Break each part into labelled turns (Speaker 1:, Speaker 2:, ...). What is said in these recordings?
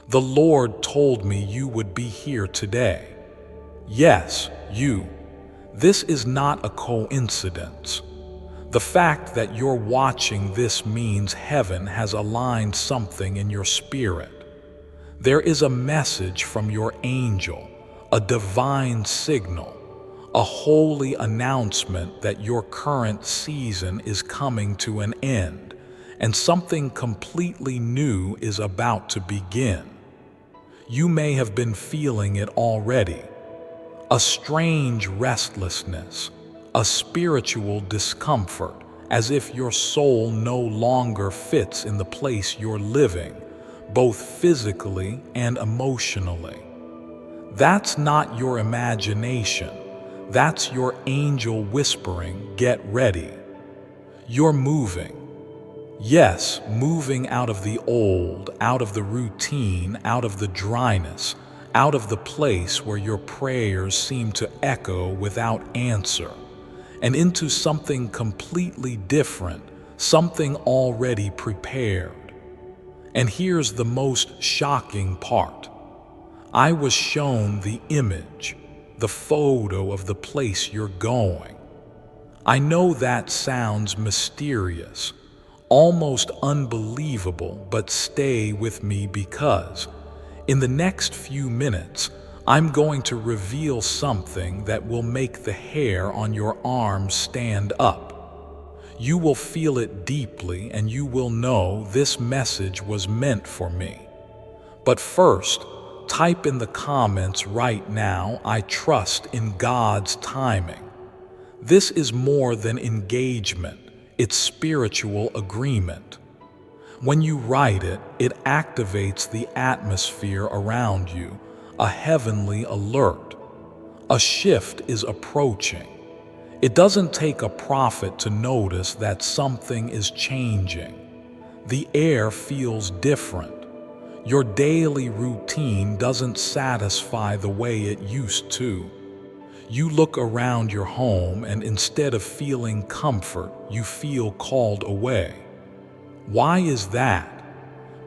Speaker 1: The Lord told me you would be here today. Yes, you. This is not a coincidence. The fact that you're watching this means heaven has aligned something in your spirit. There is a message from your angel, a divine signal, a holy announcement that your current season is coming to an end and something completely new is about to begin. You may have been feeling it already. A strange restlessness, a spiritual discomfort, as if your soul no longer fits in the place you're living, both physically and emotionally. That's not your imagination. That's your angel whispering, "Get ready." You're moving. Yes, moving out of the old, out of the routine, out of the dryness, out of the place where your prayers seem to echo without answer, and into something completely different, something already prepared. And here's the most shocking part. I was shown the image, the photo of the place you're going. I know that sounds mysterious, almost unbelievable, but stay with me because in the next few minutes, I'm going to reveal something that will make the hair on your arms stand up. You will feel it deeply and you will know this message was meant for me. But first, type in the comments right now, "I trust in God's timing." This is more than engagement, it's spiritual agreement. When you write it, it activates the atmosphere around you, a heavenly alert. A shift is approaching. It doesn't take a prophet to notice that something is changing. The air feels different. Your daily routine doesn't satisfy the way it used to. You look around your home and instead of feeling comfort, you feel called away. Why is that?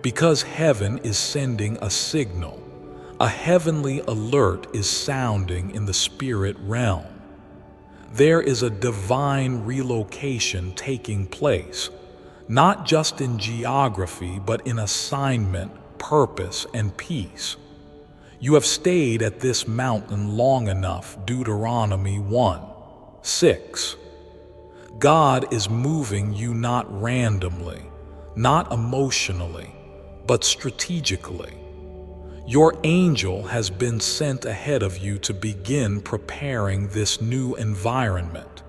Speaker 1: Because heaven is sending a signal. A heavenly alert is sounding in the spirit realm. There is a divine relocation taking place, not just in geography, but in assignment, purpose, and peace. You have stayed at this mountain long enough, Deuteronomy 1:6. God is moving you not randomly, not emotionally, but strategically. Your angel has been sent ahead of you to begin preparing this new environment.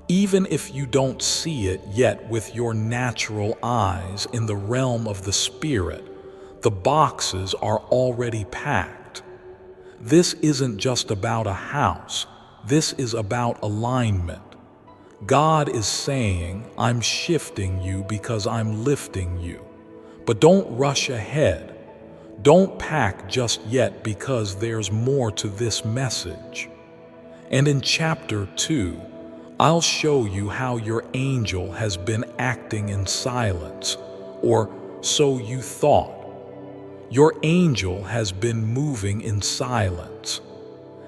Speaker 1: Even if you don't see it yet with your natural eyes in the realm of the spirit, the boxes are already packed. This isn't just about a house. This is about alignment. God is saying, "I'm shifting you because I'm lifting you." But don't rush ahead. Don't pack just yet because there's more to this message. And in chapter 2, I'll show you how your angel has been acting in silence, or so you thought. Your angel has been moving in silence.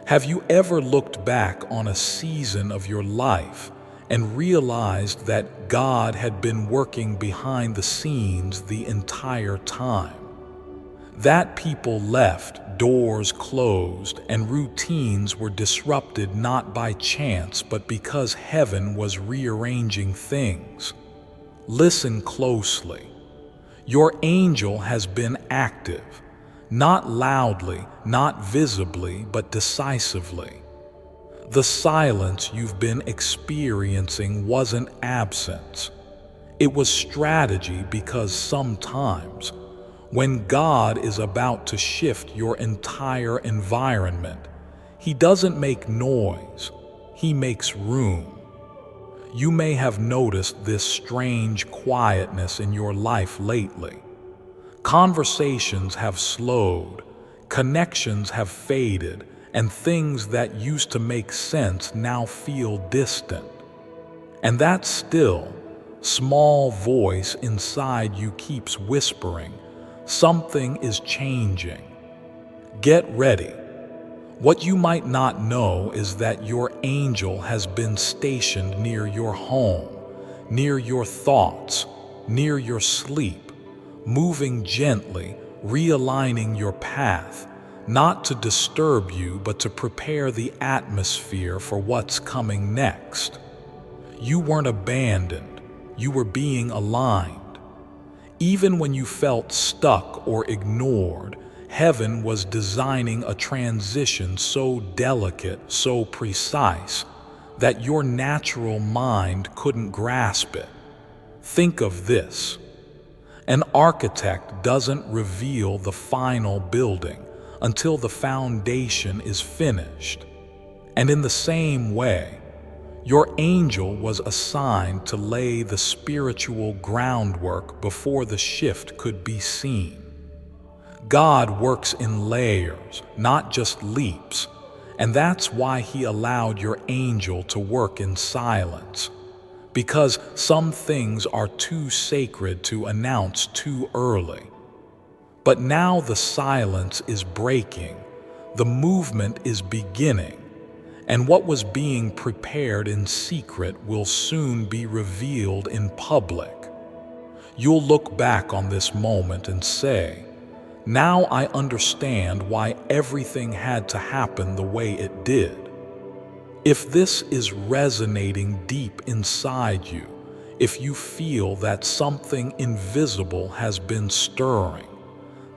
Speaker 1: Have you ever looked back on a season of your life and realized that God had been working behind the scenes the entire time? That people left, doors closed, and routines were disrupted not by chance but because heaven was rearranging things. Listen closely. Your angel has been active, not loudly, not visibly, but decisively. The silence you've been experiencing wasn't absence. It was strategy, because sometimes, when God is about to shift your entire environment, He doesn't make noise, He makes room. You may have noticed this strange quietness in your life lately. Conversations have slowed, connections have faded, and things that used to make sense now feel distant. And that still, small voice inside you keeps whispering, Something is changing. Get ready. What you might not know is that your angel has been stationed near your home, near your thoughts, near your sleep, moving gently, realigning your path, not to disturb you, but to prepare the atmosphere for what's coming next. You weren't abandoned, you were being aligned. Even when you felt stuck or ignored, heaven was designing a transition so delicate, so precise, that your natural mind couldn't grasp it. Think of this. An architect doesn't reveal the final building until the foundation is finished. And in the same way, your angel was assigned to lay the spiritual groundwork before the shift could be seen. God works in layers, not just leaps, and that's why He allowed your angel to work in silence. Because some things are too sacred to announce too early. But now the silence is breaking, the movement is beginning, and what was being prepared in secret will soon be revealed in public. You'll look back on this moment and say, "Now I understand why everything had to happen the way it did." If this is resonating deep inside you, if you feel that something invisible has been stirring,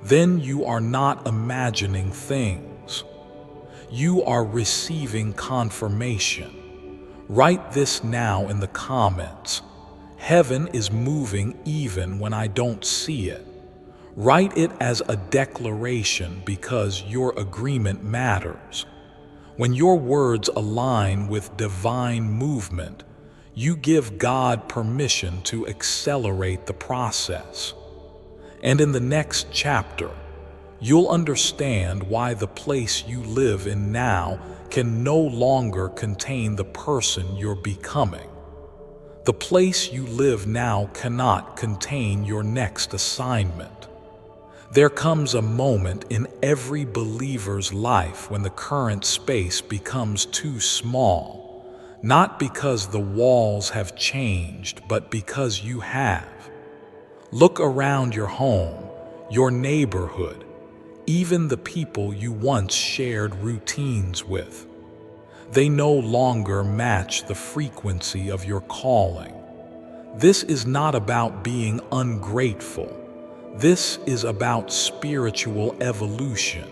Speaker 1: then you are not imagining things. You are receiving confirmation. Write this now in the comments. Heaven is moving even when I don't see it. Write it as a declaration because your agreement matters. When your words align with divine movement, you give God permission to accelerate the process. And in the next chapter, you'll understand why the place you live in now can no longer contain the person you're becoming. The place you live now cannot contain your next assignment. There comes a moment in every believer's life when the current space becomes too small, not because the walls have changed, but because you have. Look around your home, your neighborhood, even the people you once shared routines with. They no longer match the frequency of your calling. This is not about being ungrateful. This is about spiritual evolution.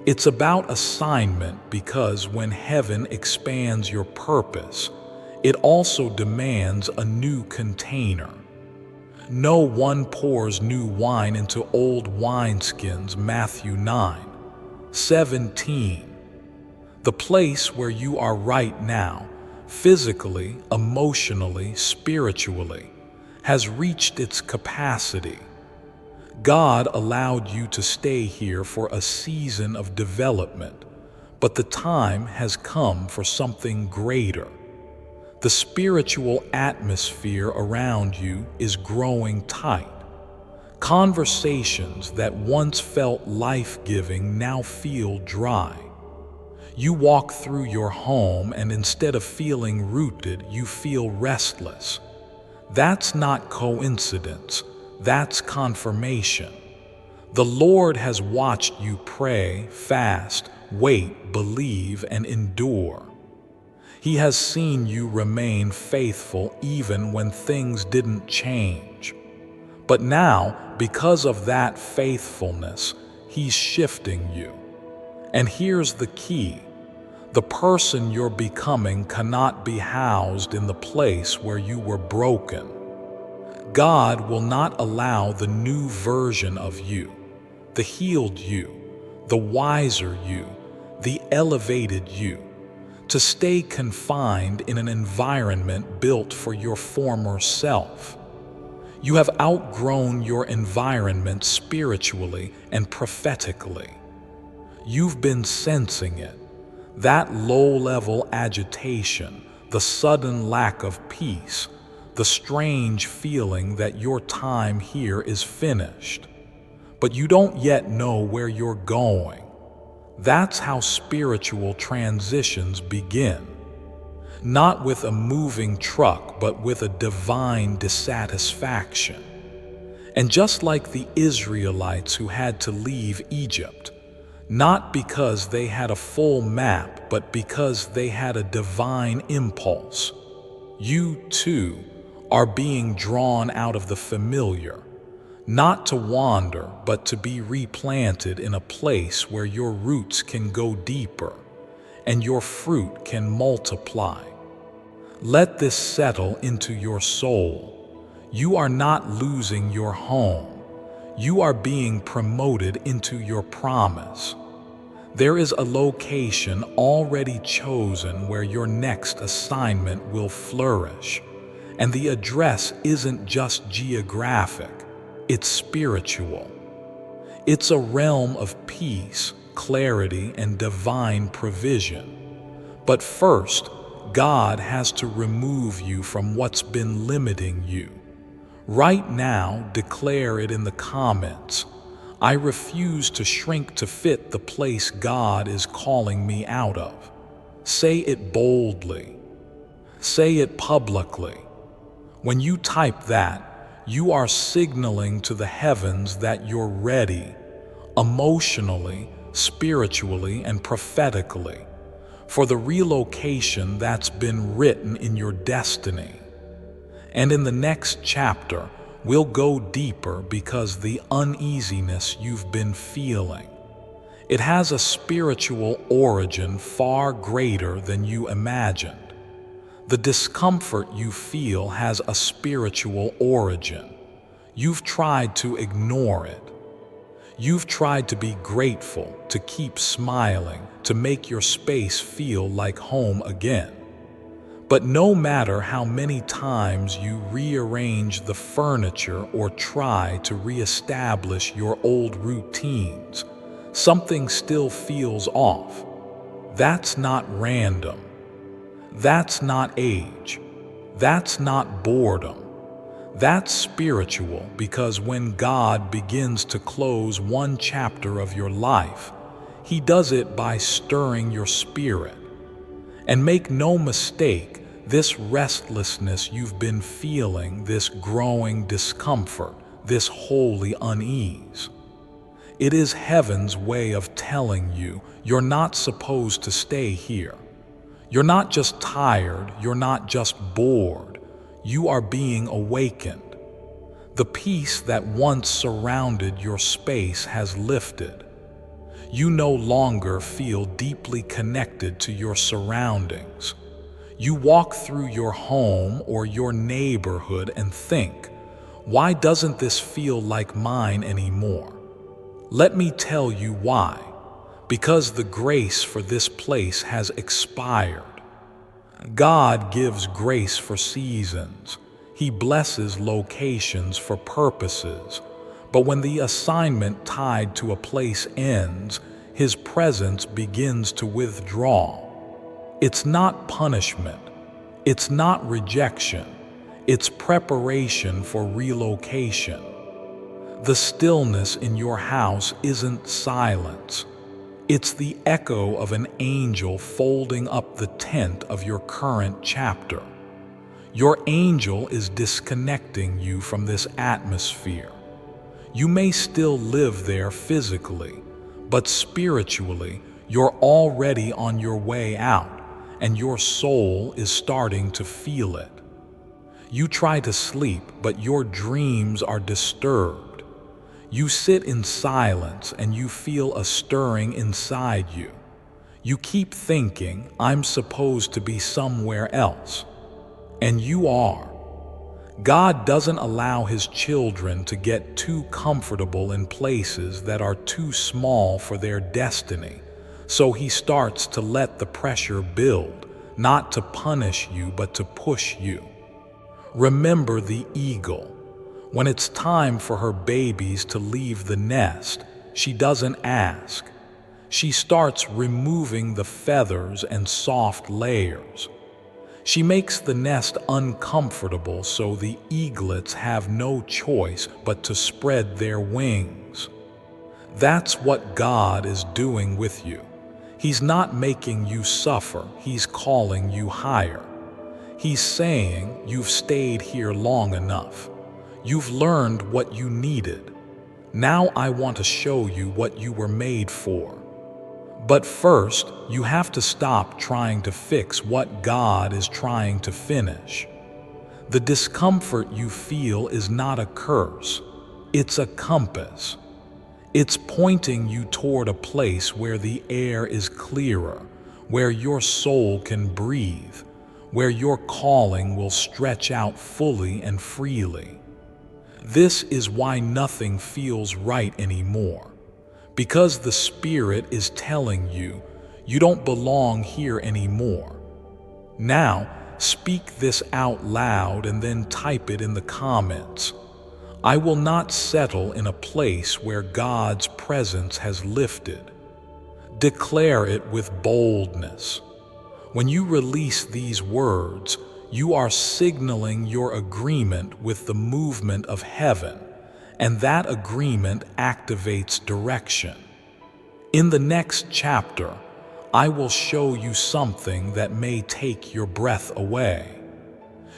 Speaker 1: It's about assignment because when heaven expands your purpose, it also demands a new container. No one pours new wine into old wineskins, Matthew 9:17. The place where you are right now, physically, emotionally, spiritually, has reached its capacity. God allowed you to stay here for a season of development, but the time has come for something greater. The spiritual atmosphere around you is growing tight. Conversations that once felt life-giving now feel dry. You walk through your home and instead of feeling rooted, you feel restless. That's not coincidence. That's confirmation. The Lord has watched you pray, fast, wait, believe, and endure. He has seen you remain faithful even when things didn't change. But now, because of that faithfulness, He's shifting you. And here's the key. The person you're becoming cannot be housed in the place where you were broken. God will not allow the new version of you, the healed you, the wiser you, the elevated you, to stay confined in an environment built for your former self. You have outgrown your environment spiritually and prophetically. You've been sensing it, that low-level agitation, the sudden lack of peace, the strange feeling that your time here is finished. but you don't yet know where you're going. That's how spiritual transitions begin. Not with a moving truck, but with a divine dissatisfaction. And just like the Israelites who had to leave Egypt, not because they had a full map, but because they had a divine impulse, you too are being drawn out of the familiar, not to wander, but to be replanted in a place where your roots can go deeper and your fruit can multiply. Let this settle into your soul. You are not losing your home. You are being promoted into your promise. There is a location already chosen where your next assignment will flourish. And the address isn't just geographic, it's spiritual. It's a realm of peace, clarity, and divine provision. But first, God has to remove you from what's been limiting you. Right now, declare it in the comments. I refuse to shrink to fit the place God is calling me out of. Say it boldly. Say it publicly. When you type that, you are signaling to the heavens that you're ready, emotionally, spiritually, and prophetically, for the relocation that's been written in your destiny. And in the next chapter, we'll go deeper because the uneasiness you've been feeling, it has a spiritual origin far greater than you imagined. The discomfort you feel has a spiritual origin. You've tried to ignore it. You've tried to be grateful, to keep smiling, to make your space feel like home again. But no matter how many times you rearrange the furniture or try to reestablish your old routines, something still feels off. That's not random. That's not age. That's not boredom. That's spiritual, because when God begins to close one chapter of your life, He does it by stirring your spirit. And make no mistake, this restlessness you've been feeling, this growing discomfort, this holy unease, it is heaven's way of telling you you're not supposed to stay here. You're not just tired, you're not just bored, you are being awakened. The peace that once surrounded your space has lifted. You no longer feel deeply connected to your surroundings. You walk through your home or your neighborhood and think, why doesn't this feel like mine anymore? Let me tell you why. Because the grace for this place has expired. God gives grace for seasons. He blesses locations for purposes. But when the assignment tied to a place ends, His presence begins to withdraw. It's not punishment. It's not rejection. It's preparation for relocation. The stillness in your house isn't silence. It's the echo of an angel folding up the tent of your current chapter. Your angel is disconnecting you from this atmosphere. You may still live there physically, but spiritually, you're already on your way out, and your soul is starting to feel it. You try to sleep, but your dreams are disturbed. You sit in silence and you feel a stirring inside you. You keep thinking, I'm supposed to be somewhere else. And you are. God doesn't allow His children to get too comfortable in places that are too small for their destiny. So He starts to let the pressure build, not to punish you, but to push you. Remember the eagle. When it's time for her babies to leave the nest, she doesn't ask. She starts removing the feathers and soft layers. She makes the nest uncomfortable so the eaglets have no choice but to spread their wings. That's what God is doing with you. He's not making you suffer, He's calling you higher. He's saying, you've stayed here long enough. You've learned what you needed. Now I want to show you what you were made for. But first, you have to stop trying to fix what God is trying to finish. The discomfort you feel is not a curse, it's a compass. It's pointing you toward a place where the air is clearer, where your soul can breathe, where your calling will stretch out fully and freely. This is why nothing feels right anymore, because the Spirit is telling you, you don't belong here anymore. Now, speak this out loud and then type it in the comments. I will not settle in a place where God's presence has lifted. Declare it with boldness. When you release these words, you are signaling your agreement with the movement of heaven, and that agreement activates direction. In the next chapter, I will show you something that may take your breath away.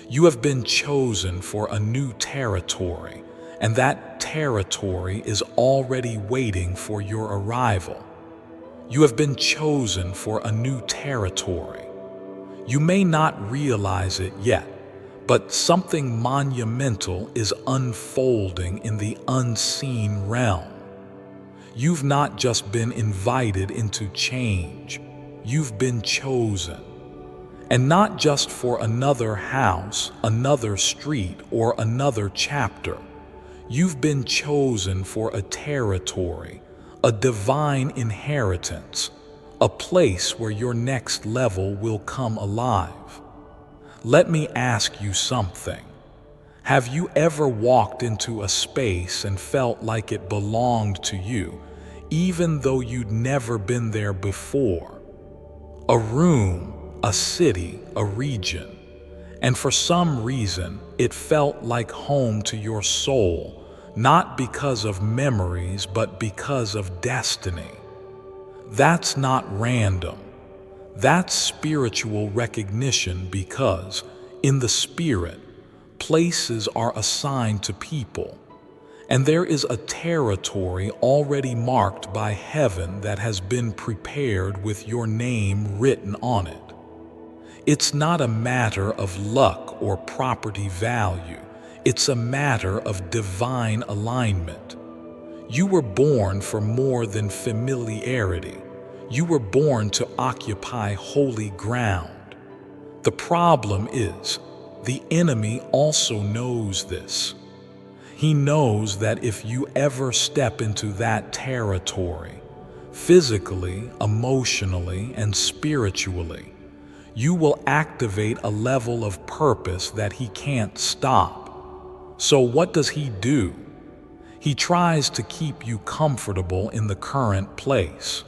Speaker 1: You have been chosen for a new territory, and that territory is already waiting for your arrival. You have been chosen for a new territory. You may not realize it yet, but something monumental is unfolding in the unseen realm. You've not just been invited into change, you've been chosen. And not just for another house, another street, or another chapter. You've been chosen for a territory, a divine inheritance, a place where your next level will come alive. Let me ask you something. Have you ever walked into a space and felt like it belonged to you, even though you'd never been there before? A room, a city, a region. And for some reason, it felt like home to your soul, not because of memories, but because of destiny. That's not random. That's spiritual recognition because, in the spirit, places are assigned to people, and there is a territory already marked by heaven that has been prepared with your name written on it. It's not a matter of luck or property value. It's a matter of divine alignment. You were born for more than familiarity. You were born to occupy holy ground. The problem is, the enemy also knows this. He knows that if you ever step into that territory, physically, emotionally, and spiritually, you will activate a level of purpose that he can't stop. So what does he do? He tries to keep you comfortable in the current place.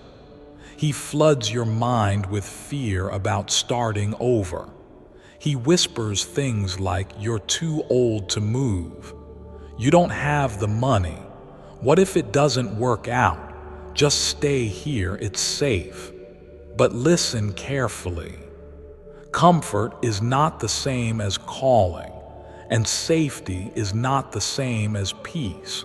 Speaker 1: He floods your mind with fear about starting over. He whispers things like, you're too old to move. You don't have the money. What if it doesn't work out? Just stay here, it's safe. But listen carefully. Comfort is not the same as calling, and safety is not the same as peace.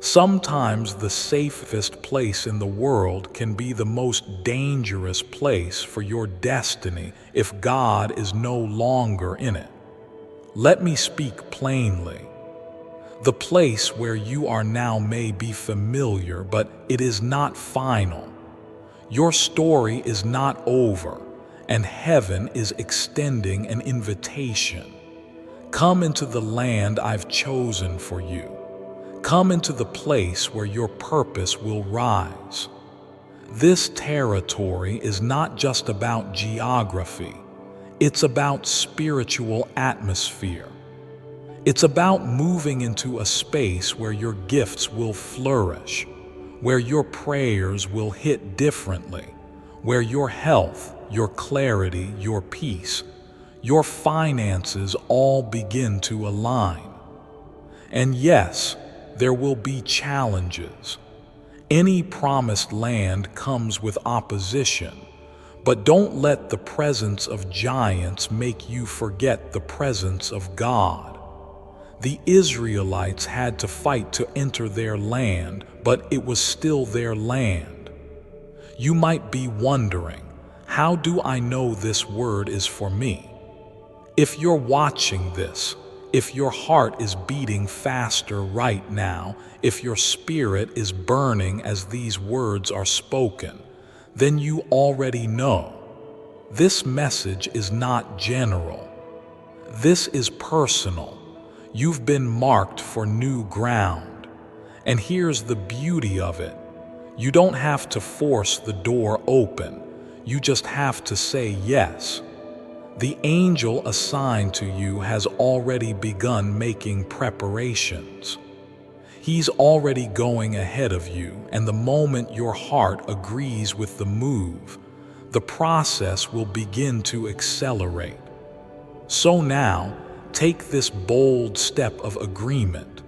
Speaker 1: Sometimes the safest place in the world can be the most dangerous place for your destiny if God is no longer in it. Let me speak plainly. The place where you are now may be familiar, but it is not final. Your story is not over, and heaven is extending an invitation. Come into the land I've chosen for you. Come into the place where your purpose will rise. This territory is not just about geography. It's about spiritual atmosphere. It's about moving into a space where your gifts will flourish, where your prayers will hit differently, where your health, your clarity, your peace, your finances all begin to align. And yes, there will be challenges. Any promised land comes with opposition, but don't let the presence of giants make you forget the presence of God. The Israelites had to fight to enter their land, but it was still their land. You might be wondering, how do I know this word is for me? If you're watching this, if your heart is beating faster right now, if your spirit is burning as these words are spoken, then you already know. This message is not general. This is personal. You've been marked for new ground. And here's the beauty of it. You don't have to force the door open. You just have to say yes. The angel assigned to you has already begun making preparations. He's already going ahead of you, and the moment your heart agrees with the move, the process will begin to accelerate. So now, take this bold step of agreement.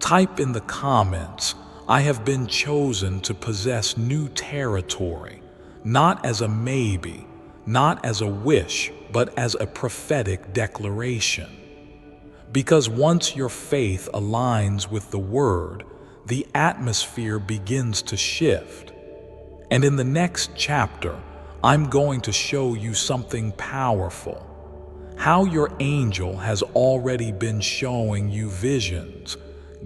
Speaker 1: Type in the comments, "I have been chosen to possess new territory," not as a maybe, not as a wish, but as a prophetic declaration. Because once your faith aligns with the word, the atmosphere begins to shift. And in the next chapter, I'm going to show you something powerful. How your angel has already been showing you visions,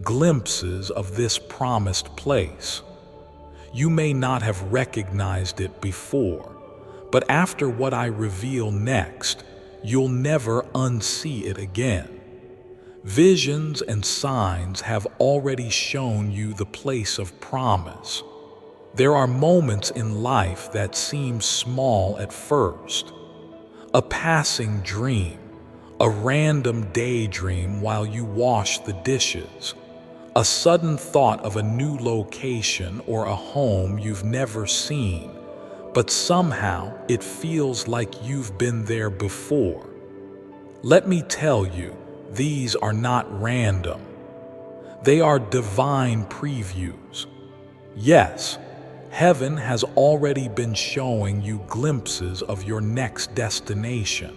Speaker 1: glimpses of this promised place. You may not have recognized it before, but after what I reveal next, you'll never unsee it again. Visions and signs have already shown you the place of promise. There are moments in life that seem small at first. A passing dream, a random daydream while you wash the dishes, a sudden thought of a new location or a home you've never seen, but somehow it feels like you've been there before. Let me tell you, these are not random. They are divine previews. Yes, heaven has already been showing you glimpses of your next destination,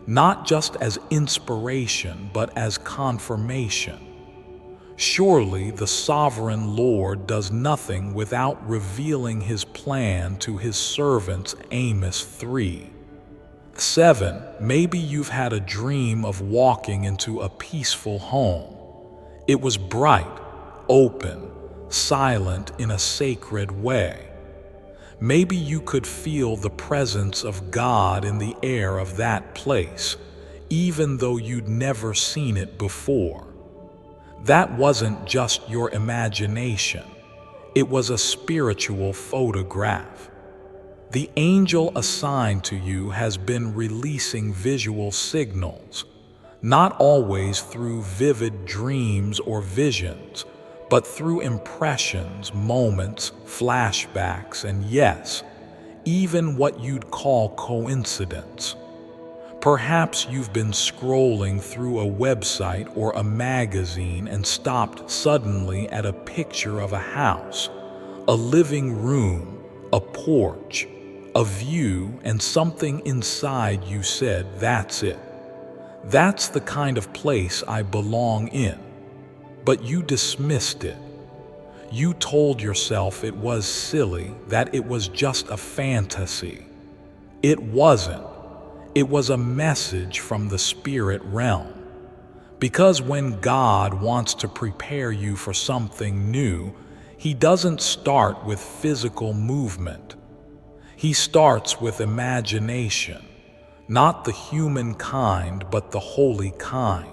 Speaker 1: not just as inspiration, but as confirmation. Surely the sovereign Lord does nothing without revealing his plan to his servants. Amos 3:7. Maybe you've had a dream of walking into a peaceful home. It was bright, open, silent in a sacred way. Maybe you could feel the presence of God in the air of that place, even though you'd never seen it before. That wasn't just your imagination. It was a spiritual photograph. The angel assigned to you has been releasing visual signals, not always through vivid dreams or visions, but through impressions, moments, flashbacks, and yes, even what you'd call coincidence. Perhaps you've been scrolling through a website or a magazine and stopped suddenly at a picture of a house, a living room, a porch, a view, and something inside you said, "That's it. That's the kind of place I belong in." But you dismissed it. You told yourself it was silly, that it was just a fantasy. It wasn't. It was a message from the spirit realm. Because when God wants to prepare you for something new, He doesn't start with physical movement. He starts with imagination, not the human kind, but the holy kind.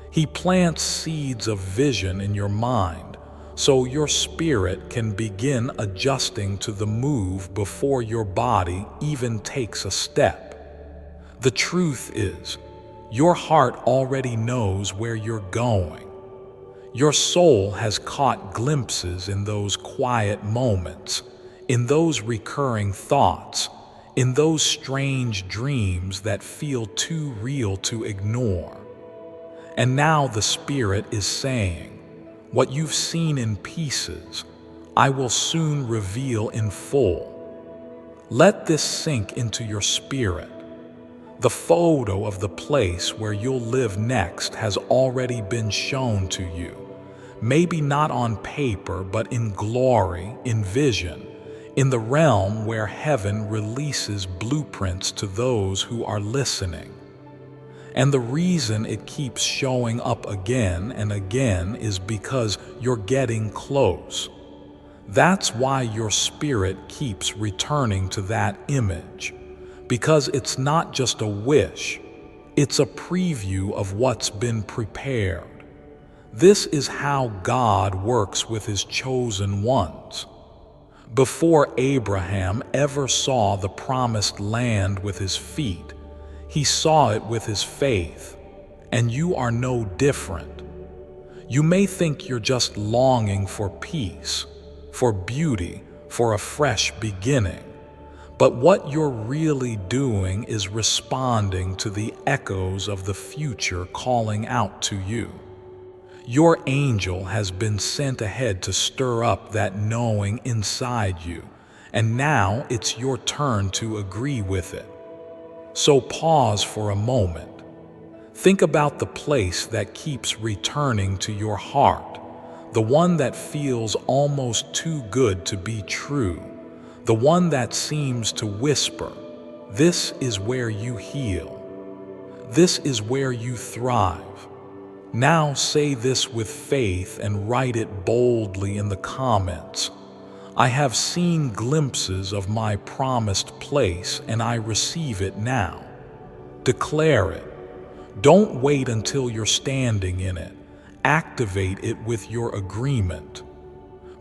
Speaker 1: He plants seeds of vision in your mind, so your spirit can begin adjusting to the move before your body even takes a step. The truth is, your heart already knows where you're going. Your soul has caught glimpses in those quiet moments, in those recurring thoughts, in those strange dreams that feel too real to ignore. And now the Spirit is saying, what you've seen in pieces, I will soon reveal in full. Let this sink into your spirit. The photo of the place where you'll live next has already been shown to you. Maybe not on paper, but in glory, in vision, in the realm where heaven releases blueprints to those who are listening. And the reason it keeps showing up again and again is because you're getting close. That's why your spirit keeps returning to that image, because it's not just a wish, it's a preview of what's been prepared. This is how God works with His chosen ones. Before Abraham ever saw the promised land with his feet, he saw it with his faith, and you are no different. You may think you're just longing for peace, for beauty, for a fresh beginning, but what you're really doing is responding to the echoes of the future calling out to you. Your angel has been sent ahead to stir up that knowing inside you, and now it's your turn to agree with it. So pause for a moment. Think about the place that keeps returning to your heart, the one that feels almost too good to be true, the one that seems to whisper, "This is where you heal. This is where you thrive." Now say this with faith and write it boldly in the comments. I have seen glimpses of my promised place and I receive it now. Declare it. Don't wait until you're standing in it. Activate it with your agreement.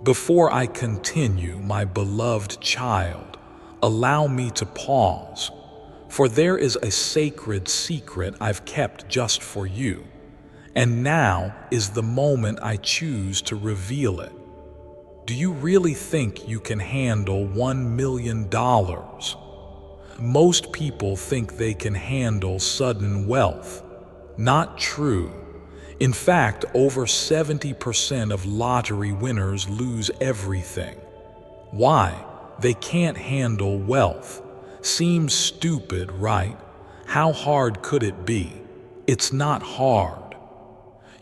Speaker 1: Before I continue, my beloved child, allow me to pause, for there is a sacred secret I've kept just for you. And now is the moment I choose to reveal it. Do you really think you can handle $1 million? Most people think they can handle sudden wealth. Not true. In fact, over 70% of lottery winners lose everything. Why? They can't handle wealth. Seems stupid, right? How hard could it be? It's not hard.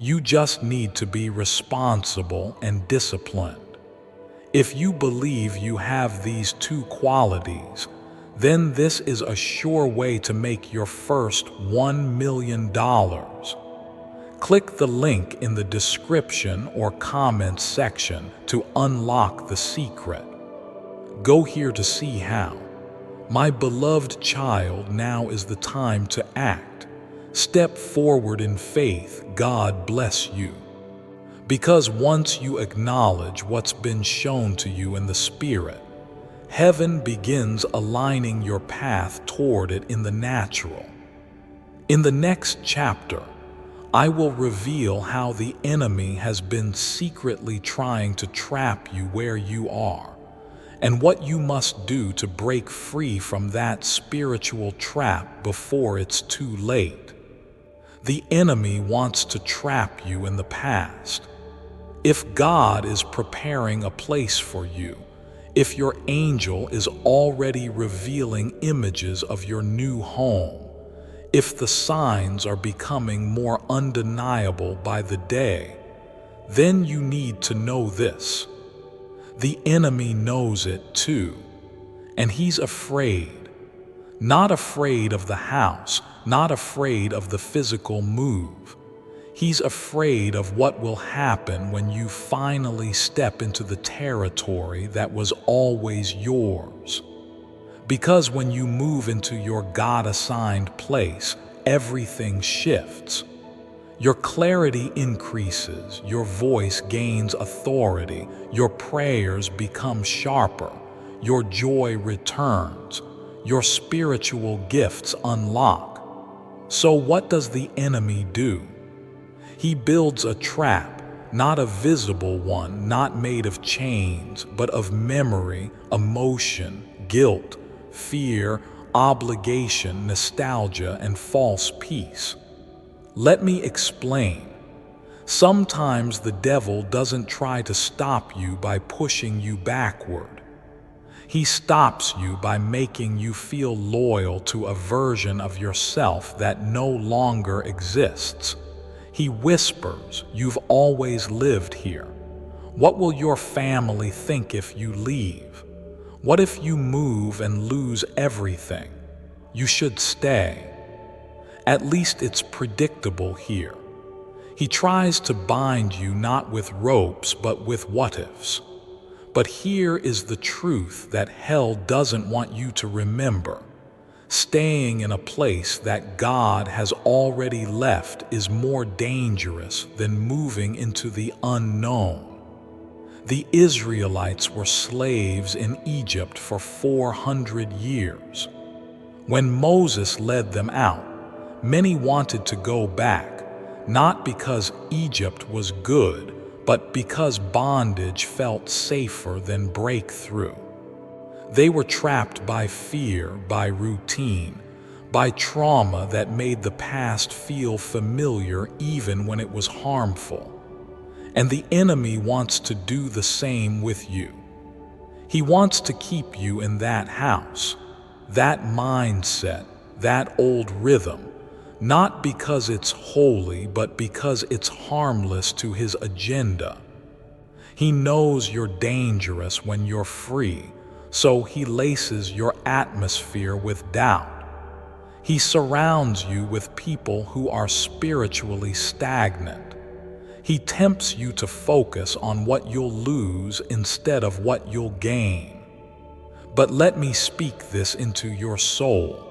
Speaker 1: You just need to be responsible and disciplined. If you believe you have these two qualities, then this is a sure way to make your first $1 million. Click the link in the description or comments section to unlock the secret. Go here to see how. My beloved child, now is the time to act. Step forward in faith. God bless you. Because once you acknowledge what's been shown to you in the Spirit, heaven begins aligning your path toward it in the natural. In the next chapter, I will reveal how the enemy has been secretly trying to trap you where you are, and what you must do to break free from that spiritual trap before it's too late. The enemy wants to trap you in the past. If God is preparing a place for you, if your angel is already revealing images of your new home, if the signs are becoming more undeniable by the day, then you need to know this. The enemy knows it too, and he's afraid. Not afraid of the house, not afraid of the physical move. He's afraid of what will happen when you finally step into the territory that was always yours. Because when you move into your God-assigned place, everything shifts. Your clarity increases, your voice gains authority, your prayers become sharper, your joy returns, your spiritual gifts unlock. So what does the enemy do? He builds a trap, not a visible one, not made of chains, but of memory, emotion, guilt, fear, obligation, nostalgia, and false peace. Let me explain. Sometimes the devil doesn't try to stop you by pushing you backward. He stops you by making you feel loyal to a version of yourself that no longer exists. He whispers, "You've always lived here. What will your family think if you leave? What if you move and lose everything? You should stay. At least it's predictable here." He tries to bind you not with ropes but with what-ifs. But here is the truth that hell doesn't want you to remember. Staying in a place that God has already left is more dangerous than moving into the unknown. The Israelites were slaves in Egypt for 400 years. When Moses led them out, many wanted to go back, not because Egypt was good, but because bondage felt safer than breakthrough. They were trapped by fear, by routine, by trauma that made the past feel familiar even when it was harmful. And the enemy wants to do the same with you. He wants to keep you in that house, that mindset, that old rhythm, not because it's holy, but because it's harmless to his agenda. He knows you're dangerous when you're free, so he laces your atmosphere with doubt. He surrounds you with people who are spiritually stagnant. He tempts you to focus on what you'll lose instead of what you'll gain. But let me speak this into your soul.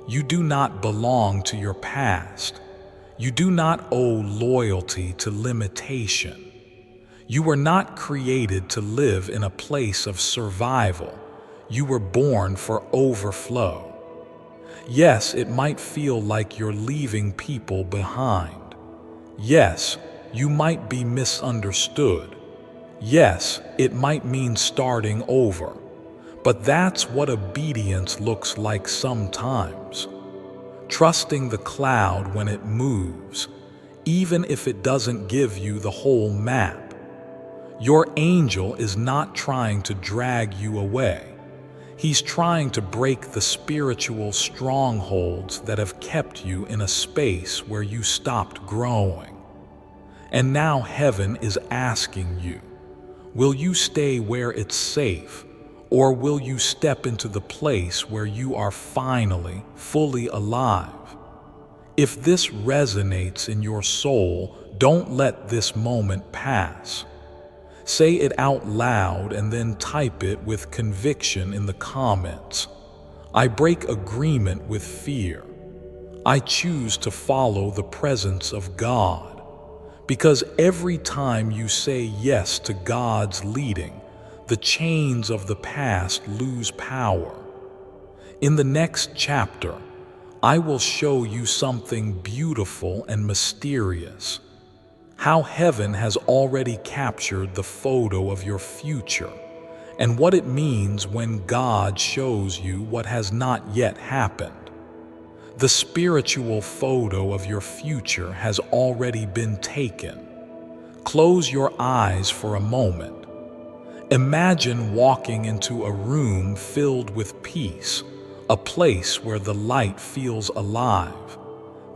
Speaker 1: You do not belong to your past. You do not owe loyalty to limitation. You were not created to live in a place of survival. You were born for overflow. Yes, it might feel like you're leaving people behind. Yes, you might be misunderstood. Yes, it might mean starting over. But that's what obedience looks like sometimes. Trusting the cloud when it moves, even if it doesn't give you the whole map. Your angel is not trying to drag you away. He's trying to break the spiritual strongholds that have kept you in a space where you stopped growing. And now heaven is asking you, will you stay where it's safe? Or will you step into the place where you are finally fully alive? If this resonates in your soul, don't let this moment pass. Say it out loud and then type it with conviction in the comments. I break agreement with fear. I choose to follow the presence of God. Because every time you say yes to God's leading, the chains of the past lose power. In the next chapter, I will show you something beautiful and mysterious. How heaven has already captured the photo of your future, and what it means when God shows you what has not yet happened. The spiritual photo of your future has already been taken. Close your eyes for a moment. Imagine walking into a room filled with peace, a place where the light feels alive,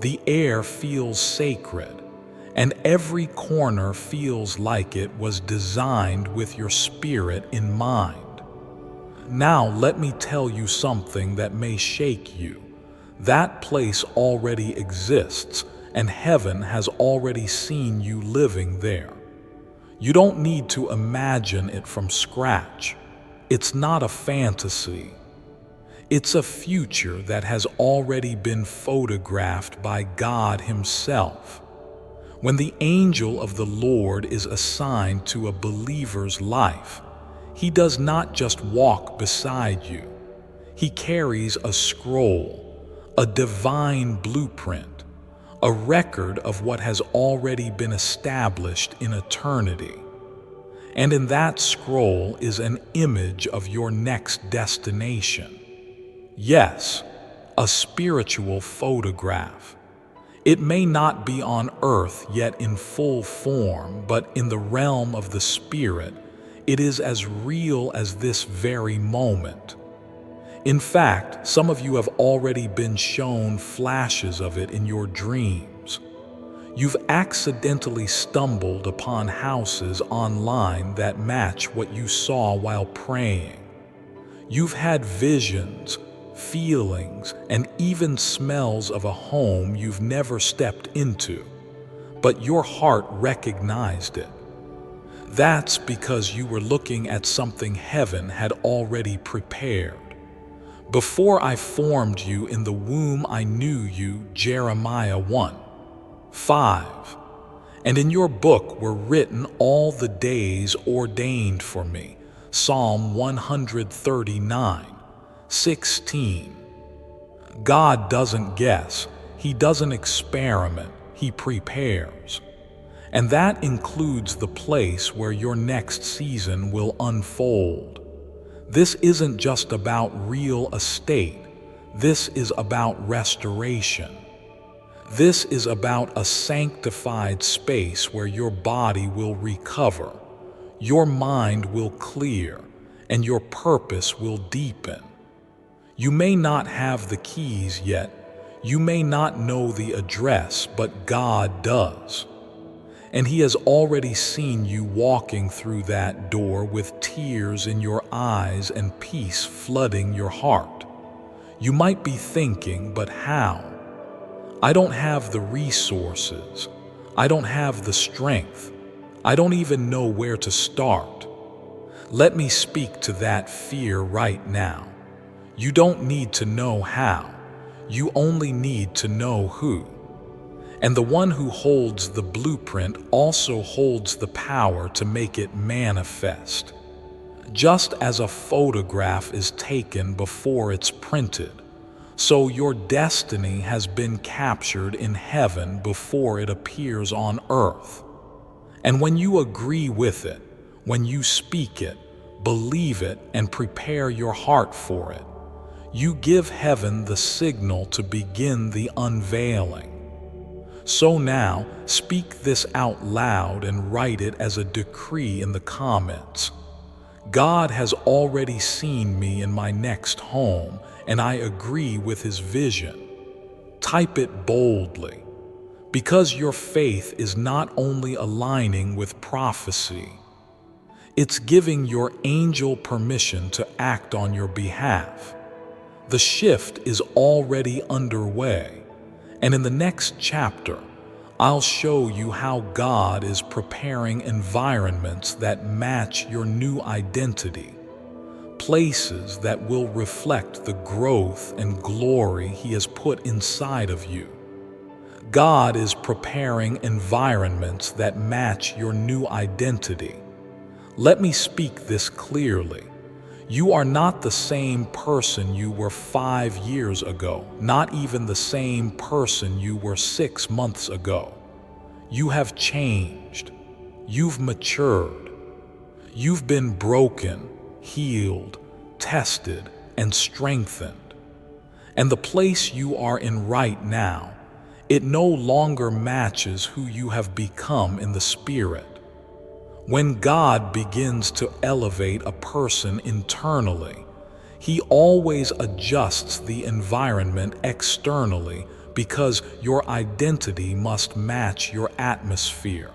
Speaker 1: the air feels sacred, and every corner feels like it was designed with your spirit in mind. Now let me tell you something that may shake you. That place already exists, and heaven has already seen you living there. You don't need to imagine it from scratch. It's not a fantasy. It's a future that has already been photographed by God Himself. When the angel of the Lord is assigned to a believer's life, he does not just walk beside you. He carries a scroll, a divine blueprint, a record of what has already been established in eternity. And in that scroll is an image of your next destination. Yes, a spiritual photograph. It may not be on earth yet in full form, but in the realm of the Spirit, it is as real as this very moment. In fact, some of you have already been shown flashes of it in your dreams. You've accidentally stumbled upon houses online that match what you saw while praying. You've had visions, feelings, and even smells of a home you've never stepped into, but your heart recognized it. That's because you were looking at something heaven had already prepared. Before I formed you in the womb, I knew you, Jeremiah 1:5. And in your book were written all the days ordained for me, Psalm 139:16. God doesn't guess, He doesn't experiment, He prepares. And that includes the place where your next season will unfold. This isn't just about real estate. This is about restoration. This is about a sanctified space where your body will recover, your mind will clear, and your purpose will deepen. You may not have the keys yet. You may not know the address, but God does. And He has already seen you walking through that door with tears in your eyes and peace flooding your heart. You might be thinking, but how? I don't have the resources. I don't have the strength. I don't even know where to start. Let me speak to that fear right now. You don't need to know how. You only need to know who. And the one who holds the blueprint also holds the power to make it manifest. Just as a photograph is taken before it's printed, so your destiny has been captured in heaven before it appears on earth. And when you agree with it, when you speak it, believe it, and prepare your heart for it, you give heaven the signal to begin the unveiling. So now, speak this out loud and write it as a decree in the comments. God has already seen me in my next home, and I agree with His vision. Type it boldly, because your faith is not only aligning with prophecy, it's giving your angel permission to act on your behalf. The shift is already underway. And in the next chapter, I'll show you how God is preparing environments that match your new identity, places that will reflect the growth and glory He has put inside of you. God is preparing environments that match your new identity. Let me speak this clearly. You are not the same person you were 5 years ago, not even the same person you were 6 months ago. You have changed. You've matured. You've been broken, healed, tested, and strengthened. And the place you are in right now, it no longer matches who you have become in the Spirit. When God begins to elevate a person internally, He always adjusts the environment externally because your identity must match your atmosphere.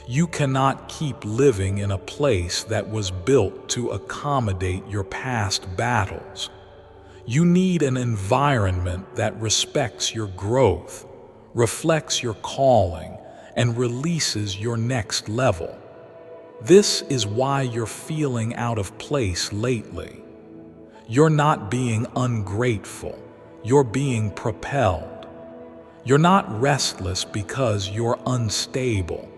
Speaker 1: You cannot keep living in a place that was built to accommodate your past battles. You need an environment that respects your growth, reflects your calling, and releases your next level. This is why you're feeling out of place lately. You're not being ungrateful. You're being propelled. You're not restless because you're unstable.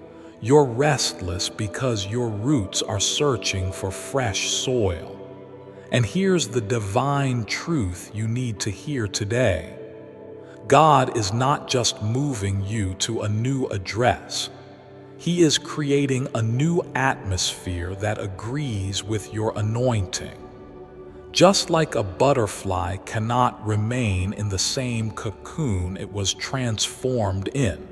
Speaker 1: You're restless because your roots are searching for fresh soil. And here's the divine truth you need to hear today. God is not just moving you to a new address. He is creating a new atmosphere that agrees with your anointing. Just like a butterfly cannot remain in the same cocoon it was transformed in,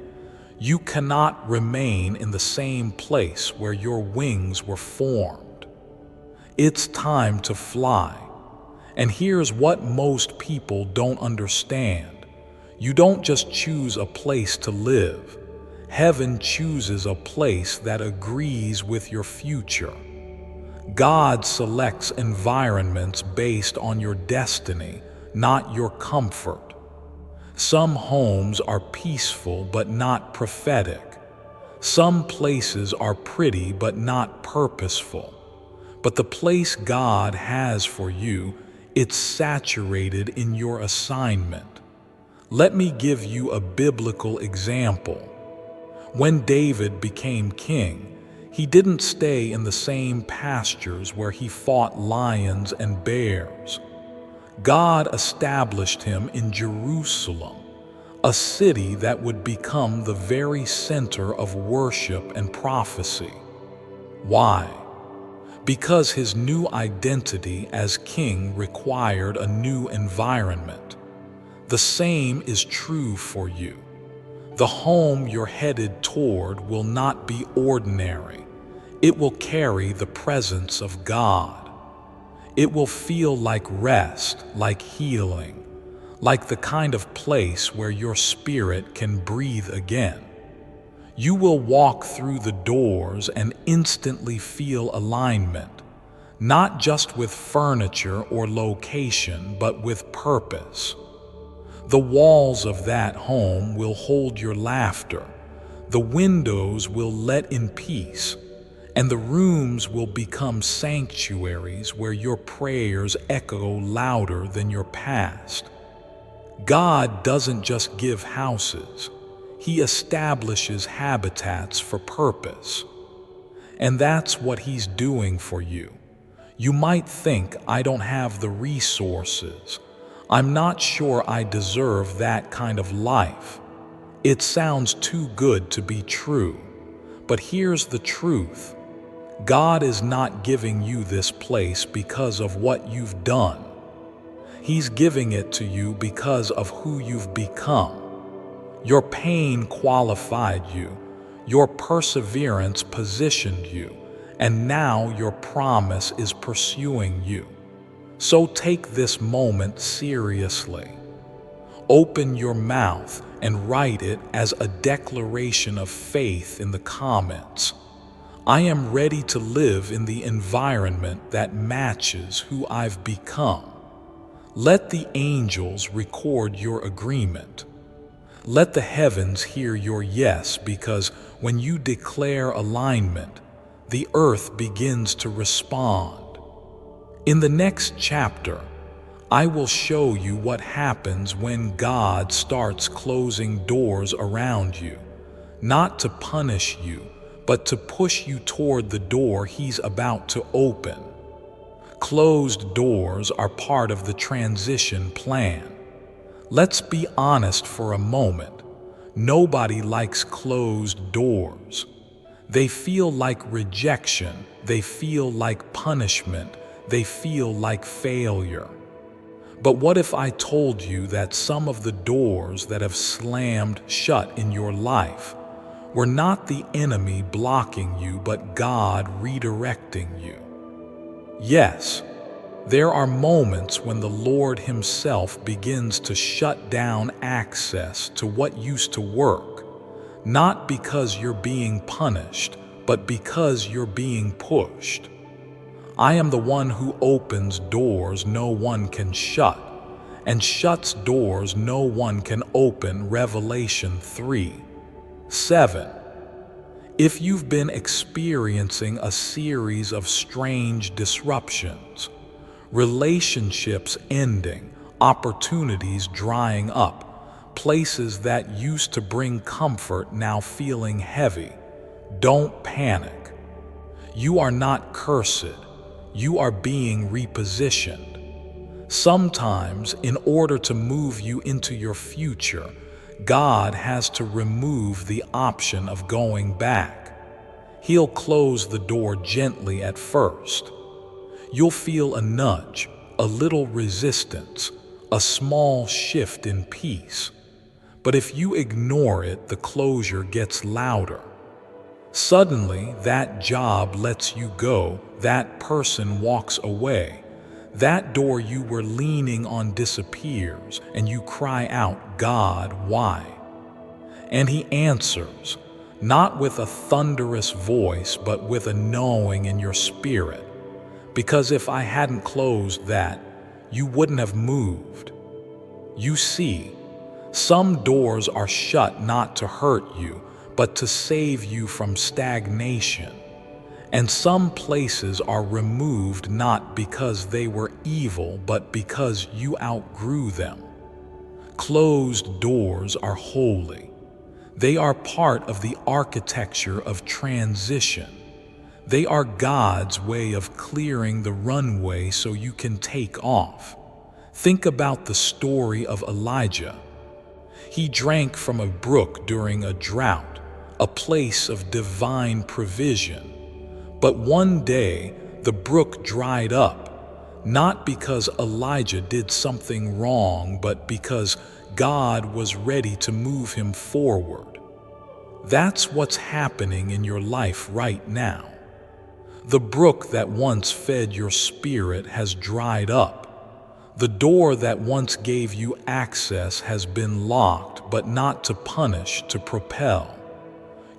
Speaker 1: you cannot remain in the same place where your wings were formed. It's time to fly. And here's what most people don't understand. You don't just choose a place to live. Heaven chooses a place that agrees with your future. God selects environments based on your destiny, not your comfort. Some homes are peaceful but not prophetic. Some places are pretty but not purposeful. But the place God has for you, it's saturated in your assignment. Let me give you a biblical example. When David became king, he didn't stay in the same pastures where he fought lions and bears. God established him in Jerusalem, a city that would become the very center of worship and prophecy. Why? Because his new identity as king required a new environment. The same is true for you. The home you're headed toward will not be ordinary. It will carry the presence of God. It will feel like rest, like healing, like the kind of place where your spirit can breathe again. You will walk through the doors and instantly feel alignment, not just with furniture or location, but with purpose. The walls of that home will hold your laughter, the windows will let in peace, and the rooms will become sanctuaries where your prayers echo louder than your past. God doesn't just give houses, He establishes habitats for purpose. And that's what He's doing for you. You might think, I don't have the resources. I'm not sure I deserve that kind of life. It sounds too good to be true. But here's the truth. God is not giving you this place because of what you've done. He's giving it to you because of who you've become. Your pain qualified you. Your perseverance positioned you. And now your promise is pursuing you. So take this moment seriously. Open your mouth and write it as a declaration of faith in the comments. I am ready to live in the environment that matches who I've become. Let the angels record your agreement. Let the heavens hear your yes, because when you declare alignment, the earth begins to respond. In the next chapter, I will show you what happens when God starts closing doors around you, not to punish you, but to push you toward the door He's about to open. Closed doors are part of the transition plan. Let's be honest for a moment. Nobody likes closed doors. They feel like rejection, they feel like punishment, they feel like failure. But what if I told you that some of the doors that have slammed shut in your life were not the enemy blocking you, but God redirecting you? Yes, there are moments when the Lord Himself begins to shut down access to what used to work, not because you're being punished, but because you're being pushed. I am the one who opens doors no one can shut, and shuts doors no one can open. Revelation 3:7. If you've been experiencing a series of strange disruptions, relationships ending, opportunities drying up, places that used to bring comfort now feeling heavy, don't panic. You are not cursed. You are being repositioned. Sometimes, in order to move you into your future, God has to remove the option of going back. He'll close the door gently at first. You'll feel a nudge, a little resistance, a small shift in peace. But if you ignore it, the closure gets louder. Suddenly, that job lets you go, that person walks away, that door you were leaning on disappears, and you cry out, "God, why?" And He answers, not with a thunderous voice, but with a knowing in your spirit. Because if I hadn't closed that, you wouldn't have moved. You see, some doors are shut not to hurt you, but to save you from stagnation. And some places are removed not because they were evil, but because you outgrew them. Closed doors are holy. They are part of the architecture of transition. They are God's way of clearing the runway so you can take off. Think about the story of Elijah. He drank from a brook during a drought, a place of divine provision. But one day, the brook dried up, not because Elijah did something wrong, but because God was ready to move him forward. That's what's happening in your life right now. The brook that once fed your spirit has dried up. The door that once gave you access has been locked, but not to punish, to propel.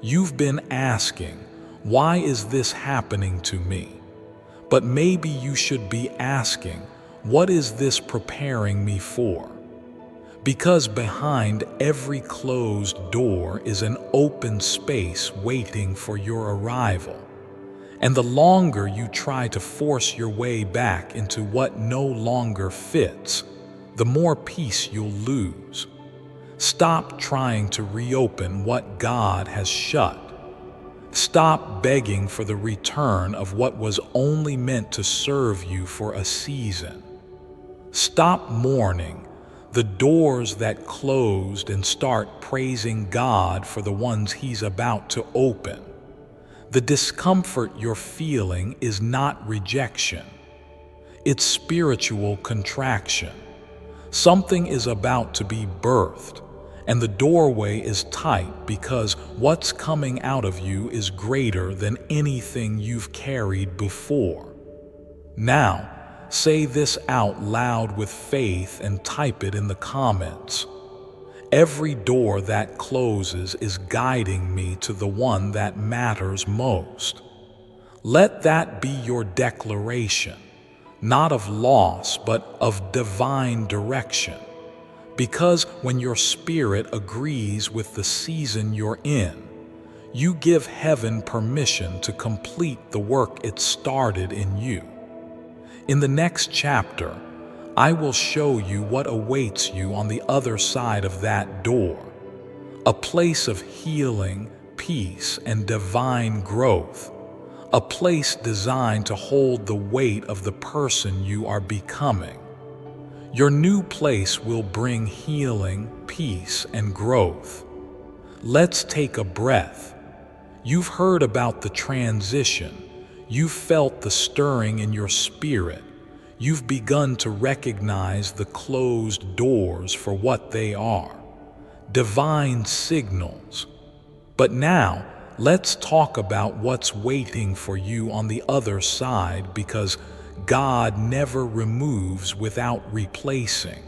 Speaker 1: You've been asking, why is this happening to me? But maybe you should be asking, what is this preparing me for? Because behind every closed door is an open space waiting for your arrival. And the longer you try to force your way back into what no longer fits, the more peace you'll lose. Stop trying to reopen what God has shut. Stop begging for the return of what was only meant to serve you for a season. Stop mourning the doors that closed and start praising God for the ones He's about to open. The discomfort you're feeling is not rejection. It's spiritual contraction. Something is about to be birthed, and the doorway is tight because what's coming out of you is greater than anything you've carried before. Now, say this out loud with faith and type it in the comments. Every door that closes is guiding me to the one that matters most. Let that be your declaration, not of loss, but of divine direction. Because when your spirit agrees with the season you're in, you give heaven permission to complete the work it started in you. In the next chapter, I will show you what awaits you on the other side of that door, a place of healing, peace, and divine growth, a place designed to hold the weight of the person you are becoming. Your new place will bring healing, peace, and growth. Let's take a breath. You've heard about the transition. You've felt the stirring in your spirit. You've begun to recognize the closed doors for what they are, divine signals. But now, let's talk about what's waiting for you on the other side, because God never removes without replacing.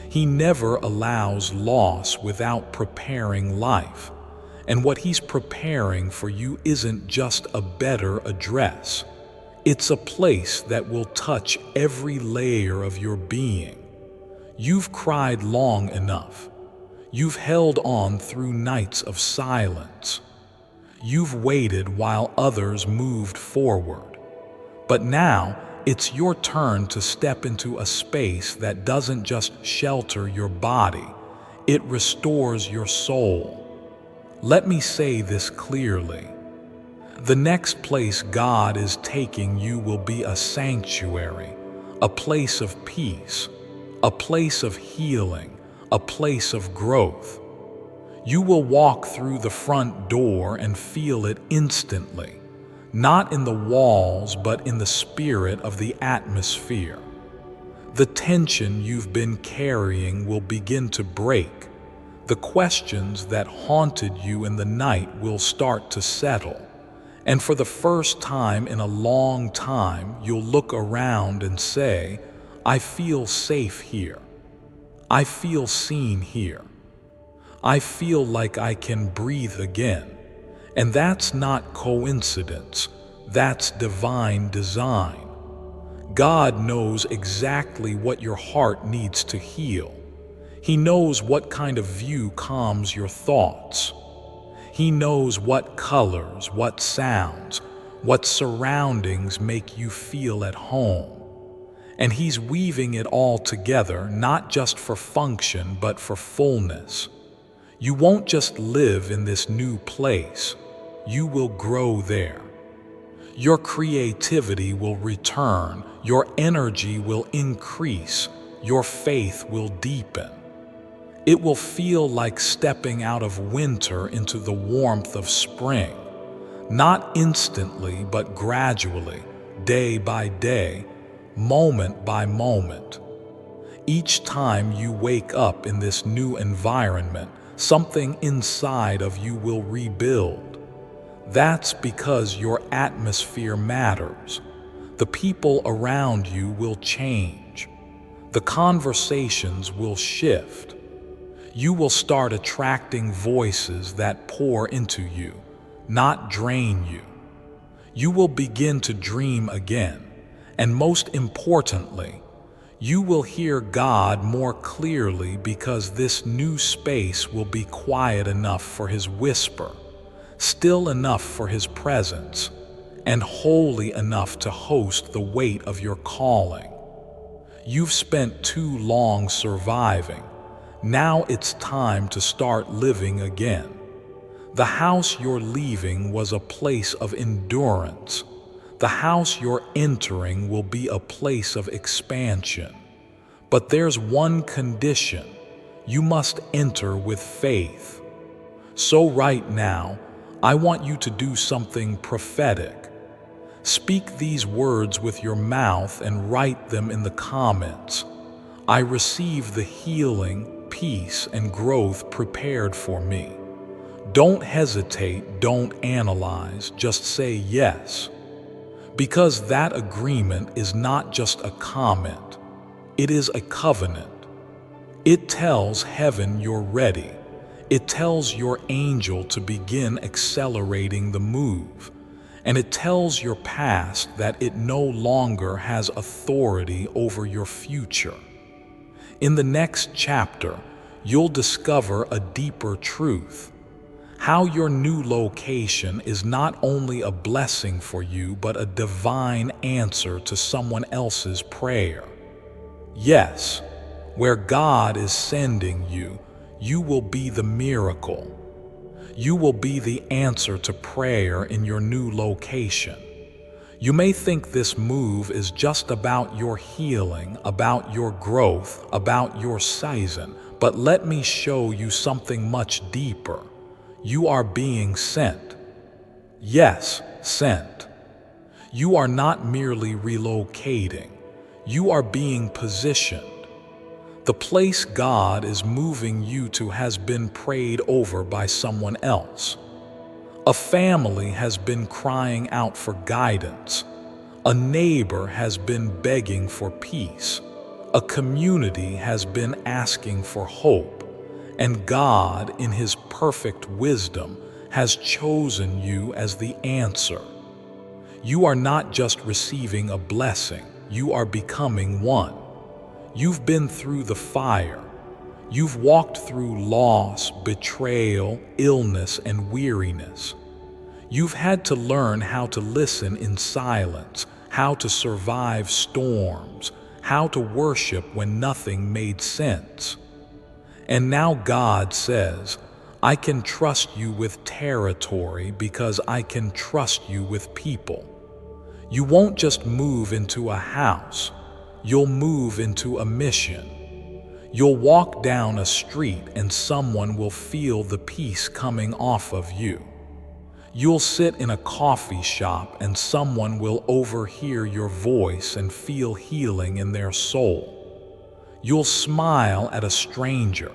Speaker 1: He never allows loss without preparing life. And what He's preparing for you isn't just a better address. It's a place that will touch every layer of your being. You've cried long enough. You've held on through nights of silence. You've waited while others moved forward. But now it's your turn to step into a space that doesn't just shelter your body, it restores your soul. Let me say this clearly. The next place God is taking you will be a sanctuary, a place of peace, a place of healing, a place of growth. You will walk through the front door and feel it instantly, not in the walls but in the spirit of the atmosphere. The tension you've been carrying will begin to break. The questions that haunted you in the night will start to settle. And for the first time in a long time, you'll look around and say, I feel safe here. I feel seen here. I feel like I can breathe again. And that's not coincidence. That's divine design. God knows exactly what your heart needs to heal. He knows what kind of view calms your thoughts. He knows what colors, what sounds, what surroundings make you feel at home. And He's weaving it all together, not just for function, but for fullness. You won't just live in this new place. You will grow there. Your creativity will return, your energy will increase, your faith will deepen. It will feel like stepping out of winter into the warmth of spring, not instantly but gradually, day by day, moment by moment. Each time you wake up in this new environment, something inside of you will rebuild. That's because your atmosphere matters. The people around you will change. The conversations will shift. You will start attracting voices that pour into you, not drain you. You will begin to dream again, and most importantly, you will hear God more clearly because this new space will be quiet enough for His whisper, still enough for His presence, and holy enough to host the weight of your calling. You've spent too long surviving. Now it's time to start living again. The house you're leaving was a place of endurance. The house you're entering will be a place of expansion. But there's one condition: you must enter with faith. So right now, I want you to do something prophetic. Speak these words with your mouth and write them in the comments. I receive the healing, peace, and growth prepared for me. Don't hesitate, don't analyze, just say yes. Because that agreement is not just a comment, it is a covenant. It tells heaven you're ready. It tells your angel to begin accelerating the move. And it tells your past that it no longer has authority over your future. In the next chapter, you'll discover a deeper truth: how your new location is not only a blessing for you, but a divine answer to someone else's prayer. Yes, where God is sending you, you will be the miracle. You will be the answer to prayer in your new location. You may think this move is just about your healing, about your growth, about your season, but let me show you something much deeper. You are being sent. Yes, sent. You are not merely relocating. You are being positioned. The place God is moving you to has been prayed over by someone else. A family has been crying out for guidance. A neighbor has been begging for peace. A community has been asking for hope. And God, in His perfect wisdom, has chosen you as the answer. You are not just receiving a blessing, you are becoming one. You've been through the fire. You've walked through loss, betrayal, illness, and weariness. You've had to learn how to listen in silence, how to survive storms, how to worship when nothing made sense. And now God says, I can trust you with territory because I can trust you with people. You won't just move into a house. You'll move into a mission. You'll walk down a street and someone will feel the peace coming off of you. You'll sit in a coffee shop and someone will overhear your voice and feel healing in their soul. You'll smile at a stranger,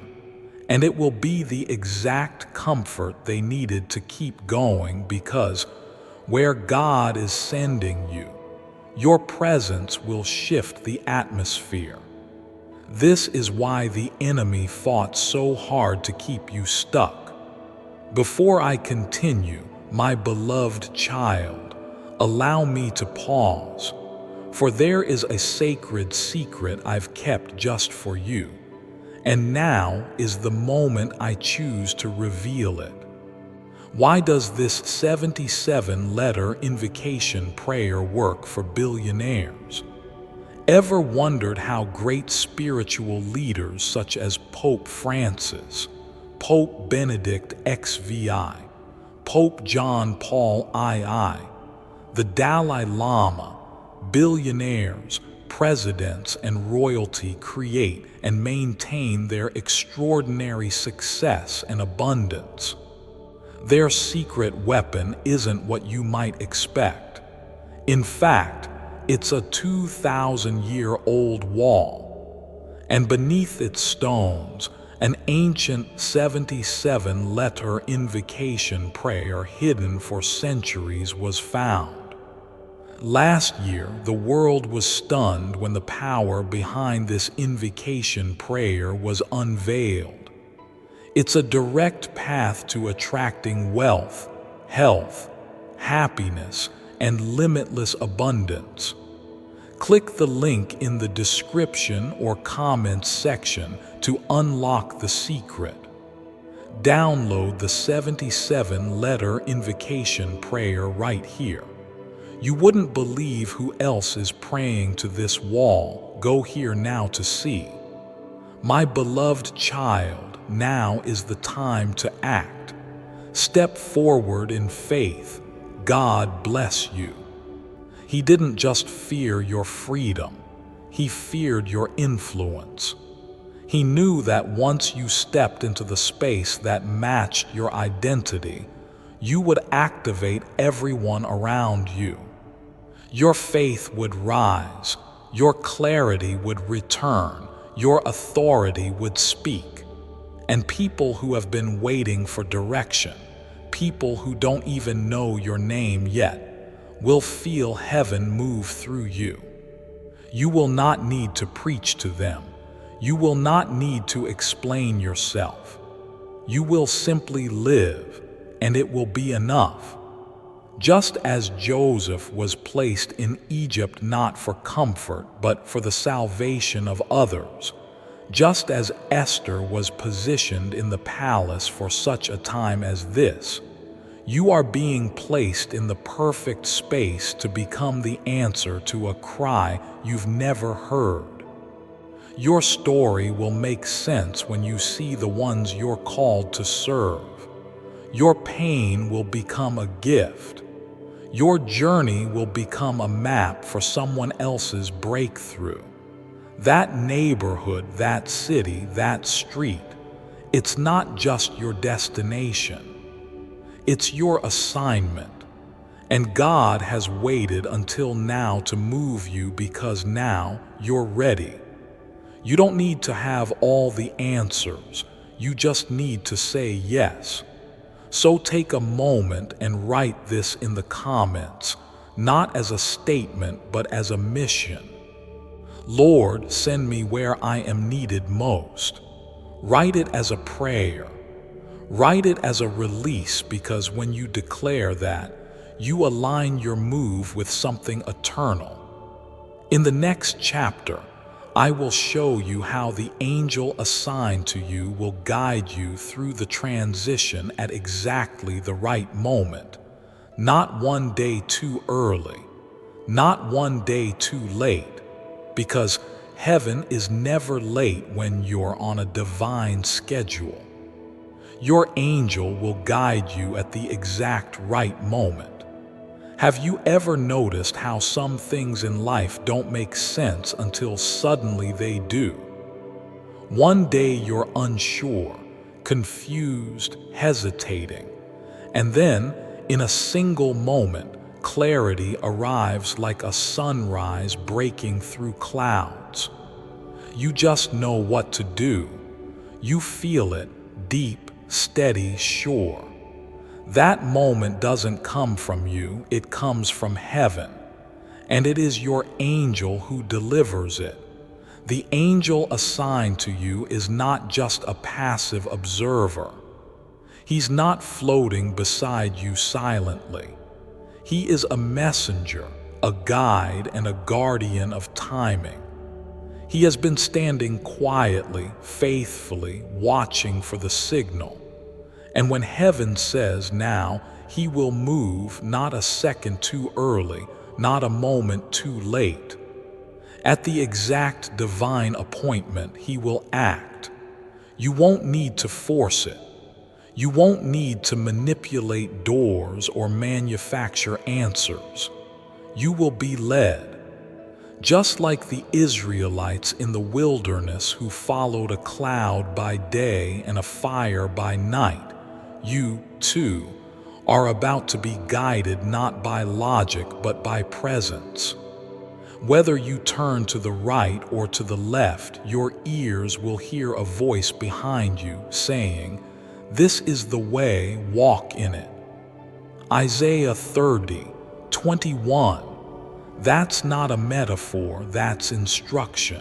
Speaker 1: and it will be the exact comfort they needed to keep going, because where God is sending you, your presence will shift the atmosphere. This is why the enemy fought so hard to keep you stuck. Before I continue, my beloved child, allow me to pause, for there is a sacred secret I've kept just for you, and now is the moment I choose to reveal it. Why does this 77-letter invocation prayer work for billionaires? Ever wondered how great spiritual leaders such as Pope Francis, Pope Benedict XVI, Pope John Paul II, the Dalai Lama, billionaires, presidents, and royalty create and maintain their extraordinary success and abundance? Their secret weapon isn't what you might expect. In fact, it's a 2,000-year-old wall, and beneath its stones, an ancient 77-letter invocation prayer hidden for centuries was found. Last year, the world was stunned when the power behind this invocation prayer was unveiled. It's a direct path to attracting wealth, health, happiness, and limitless abundance. Click the link in the description or comments section to unlock the secret. Download the 77-letter invocation prayer right here. You wouldn't believe who else is praying to this wall. Go here now to see. My beloved child, now is the time to act. Step forward in faith. God bless you. He didn't just fear your freedom, he feared your influence. He knew that once you stepped into the space that matched your identity, you would activate everyone around you. Your faith would rise, your clarity would return, your authority would speak. And people who have been waiting for direction, people who don't even know your name yet, will feel heaven move through you. You will not need to preach to them. You will not need to explain yourself. You will simply live, and it will be enough. Just as Joseph was placed in Egypt not for comfort, but for the salvation of others, just as Esther was positioned in the palace for such a time as this, you are being placed in the perfect space to become the answer to a cry you've never heard. Your story will make sense when you see the ones you're called to serve. Your pain will become a gift. Your journey will become a map for someone else's breakthrough. That neighborhood, that city, that street, it's not just your destination. It's your assignment. And God has waited until now to move you because now you're ready. You don't need to have all the answers. You just need to say yes. So take a moment and write this in the comments, not as a statement, but as a mission. Lord, send me where I am needed most. Write it as a prayer. Write it as a release, because when you declare that, you align your move with something eternal. In the next chapter, I will show you how the angel assigned to you will guide you through the transition at exactly the right moment. Not one day too early, not one day too late. Because heaven is never late when you're on a divine schedule. Your angel will guide you at the exact right moment. Have you ever noticed how some things in life don't make sense until suddenly they do? One day you're unsure, confused, hesitating, and then, in a single moment, clarity arrives like a sunrise breaking through clouds. You just know what to do. You feel it, deep, steady, sure. That moment doesn't come from you, it comes from heaven. And it is your angel who delivers it. The angel assigned to you is not just a passive observer. He's not floating beside you silently. He is a messenger, a guide, and a guardian of timing. He has been standing quietly, faithfully, watching for the signal. And when heaven says now, he will move not a second too early, not a moment too late. At the exact divine appointment, he will act. You won't need to force it. You won't need to manipulate doors or manufacture answers. You will be led. Just like the Israelites in the wilderness who followed a cloud by day and a fire by night, you, too, are about to be guided not by logic but by presence. Whether you turn to the right or to the left, your ears will hear a voice behind you saying, "This is the way, walk in it." Isaiah 30:21. That's not a metaphor, that's instruction.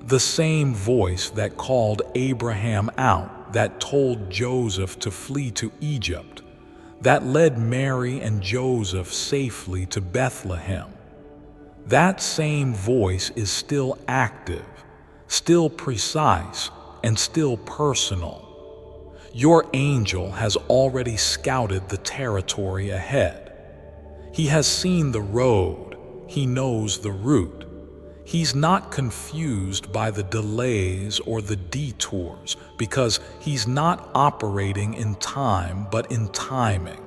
Speaker 1: The same voice that called Abraham out, that told Joseph to flee to Egypt, that led Mary and Joseph safely to Bethlehem. That same voice is still active, still precise, and still personal. Your angel has already scouted the territory ahead. He has seen the road, he knows the route. He's not confused by the delays or the detours because he's not operating in time but in timing.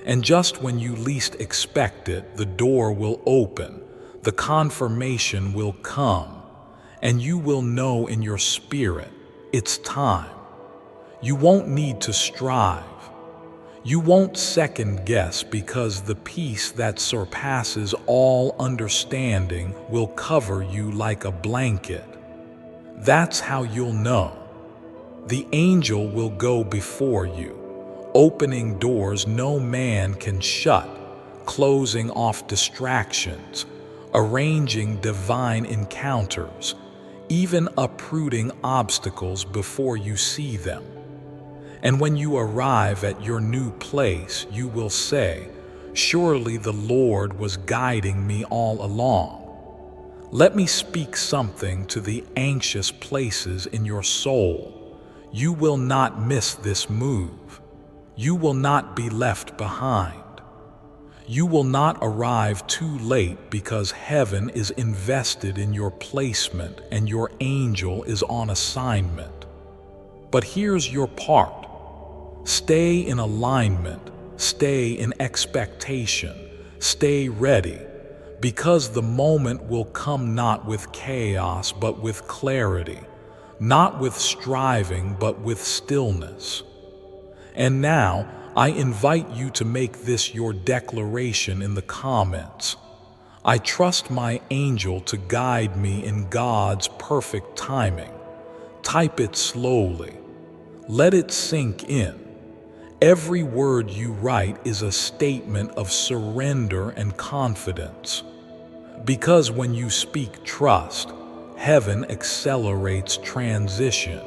Speaker 1: And just when you least expect it, the door will open, the confirmation will come, and you will know in your spirit, it's time. You won't need to strive. You won't second guess because the peace that surpasses all understanding will cover you like a blanket. That's how you'll know. The angel will go before you, opening doors no man can shut, closing off distractions, arranging divine encounters, even uprooting obstacles before you see them. And when you arrive at your new place, you will say, "Surely the Lord was guiding me all along." Let me speak something to the anxious places in your soul. You will not miss this move. You will not be left behind. You will not arrive too late because heaven is invested in your placement and your angel is on assignment. But here's your part. Stay in alignment, stay in expectation, stay ready, because the moment will come not with chaos but with clarity, not with striving but with stillness. And now, I invite you to make this your declaration in the comments. I trust my angel to guide me in God's perfect timing. Type it slowly. Let it sink in. Every word you write is a statement of surrender and confidence. Because when you speak trust, heaven accelerates transition.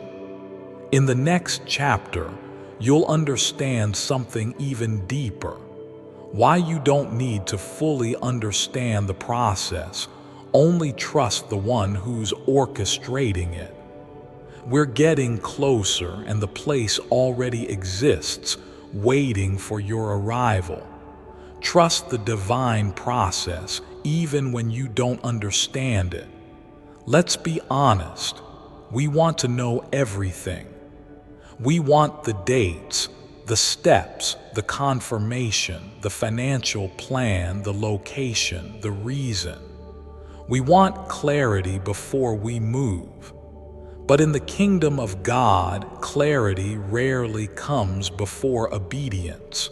Speaker 1: In the next chapter, you'll understand something even deeper. Why you don't need to fully understand the process, only trust the one who's orchestrating it. We're getting closer and the place already exists, waiting for your arrival. Trust the divine process, even when you don't understand it. Let's be honest. We want to know everything. We want the dates, the steps, the confirmation, the financial plan, the location, the reason. We want clarity before we move. But in the kingdom of God, clarity rarely comes before obedience.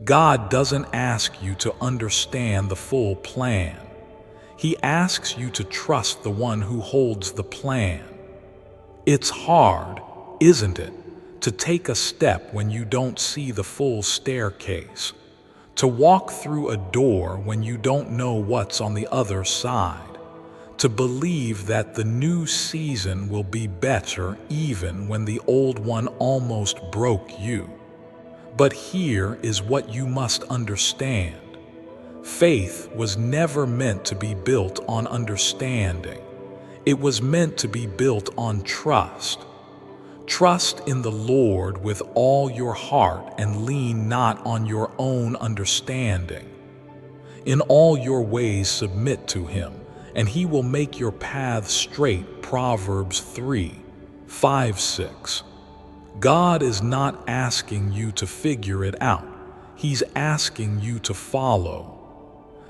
Speaker 1: God doesn't ask you to understand the full plan. He asks you to trust the one who holds the plan. It's hard, isn't it, to take a step when you don't see the full staircase, to walk through a door when you don't know what's on the other side, to believe that the new season will be better even when the old one almost broke you. But here is what you must understand. Faith was never meant to be built on understanding. It was meant to be built on trust. Trust in the Lord with all your heart and lean not on your own understanding. In all your ways submit to Him, and He will make your paths straight. Proverbs 3:5-6. God is not asking you to figure it out. He's asking you to follow.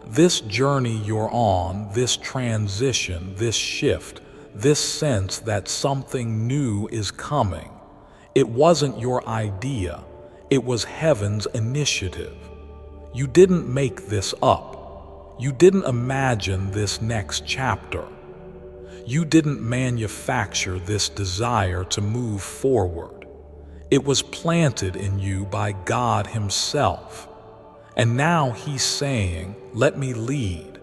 Speaker 1: This journey you're on, this transition, this shift, this sense that something new is coming, it wasn't your idea, it was heaven's initiative. You didn't make this up. You didn't imagine this next chapter. You didn't manufacture this desire to move forward. It was planted in you by God Himself. And now He's saying, let me lead.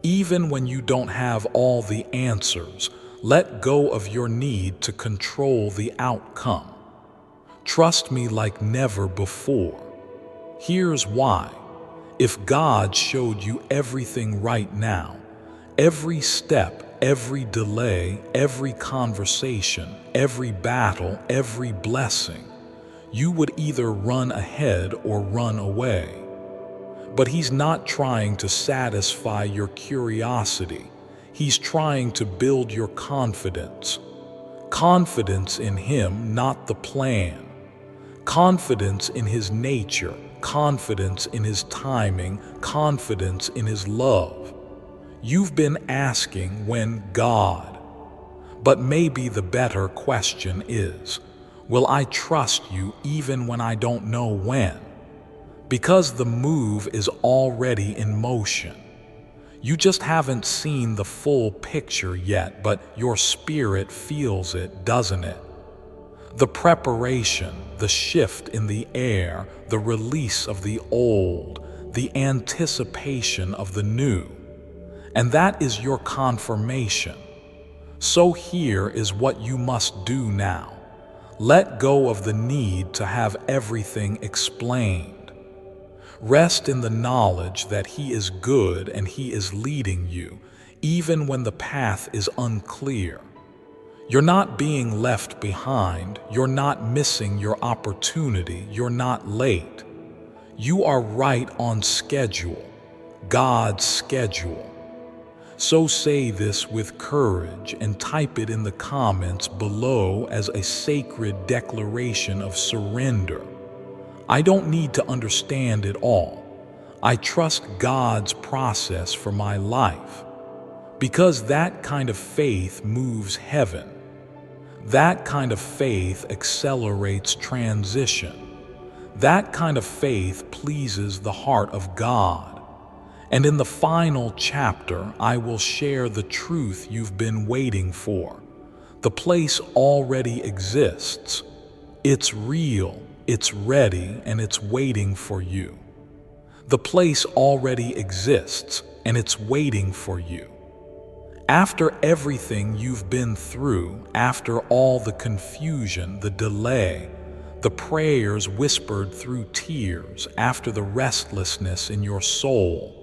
Speaker 1: Even when you don't have all the answers, let go of your need to control the outcome. Trust me like never before. Here's why. If God showed you everything right now, every step, every delay, every conversation, every battle, every blessing, you would either run ahead or run away. But He's not trying to satisfy your curiosity. He's trying to build your confidence. Confidence in Him, not the plan. Confidence in His nature, confidence in His timing, confidence in His love. You've been asking when God. But maybe the better question is, will I trust you even when I don't know when? Because the move is already in motion. You just haven't seen the full picture yet, but your spirit feels it, doesn't it? The preparation, the shift in the air, the release of the old, the anticipation of the new. And that is your confirmation. So here is what you must do now. Let go of the need to have everything explained. Rest in the knowledge that He is good and He is leading you, even when the path is unclear. You're not being left behind. You're not missing your opportunity. You're not late. You are right on schedule, God's schedule. So say this with courage and type it in the comments below as a sacred declaration of surrender. I don't need to understand it all. I trust God's process for my life. Because that kind of faith moves heaven. That kind of faith accelerates transition. That kind of faith pleases the heart of God. And in the final chapter, I will share the truth you've been waiting for. The place already exists. It's real. It's ready and it's waiting for you. The place already exists and it's waiting for you. After everything you've been through, after all the confusion, the delay, the prayers whispered through tears, after the restlessness in your soul,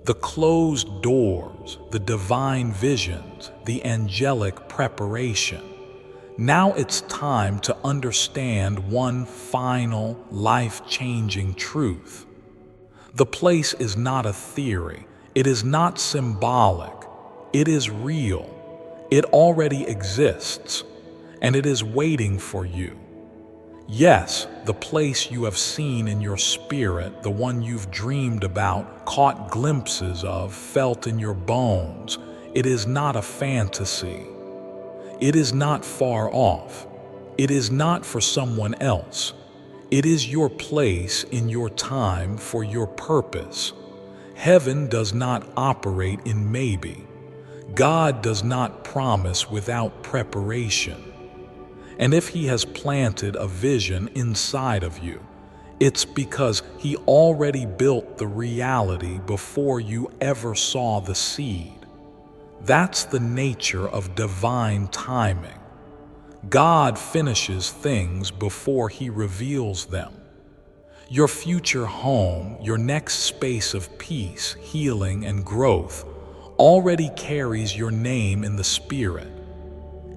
Speaker 1: the closed doors, the divine visions, the angelic preparation, now it's time to understand one final, life-changing truth. The place is not a theory. It is not symbolic. It is real. It already exists, and it is waiting for you. Yes, the place you have seen in your spirit, the one you've dreamed about, caught glimpses of, felt in your bones, it is not a fantasy. It is not far off. It is not for someone else. It is your place in your time for your purpose. Heaven does not operate in maybe. God does not promise without preparation. And if He has planted a vision inside of you, it's because He already built the reality before you ever saw the seed. That's the nature of divine timing. God finishes things before He reveals them. Your future home, your next space of peace, healing, and growth already carries your name in the Spirit.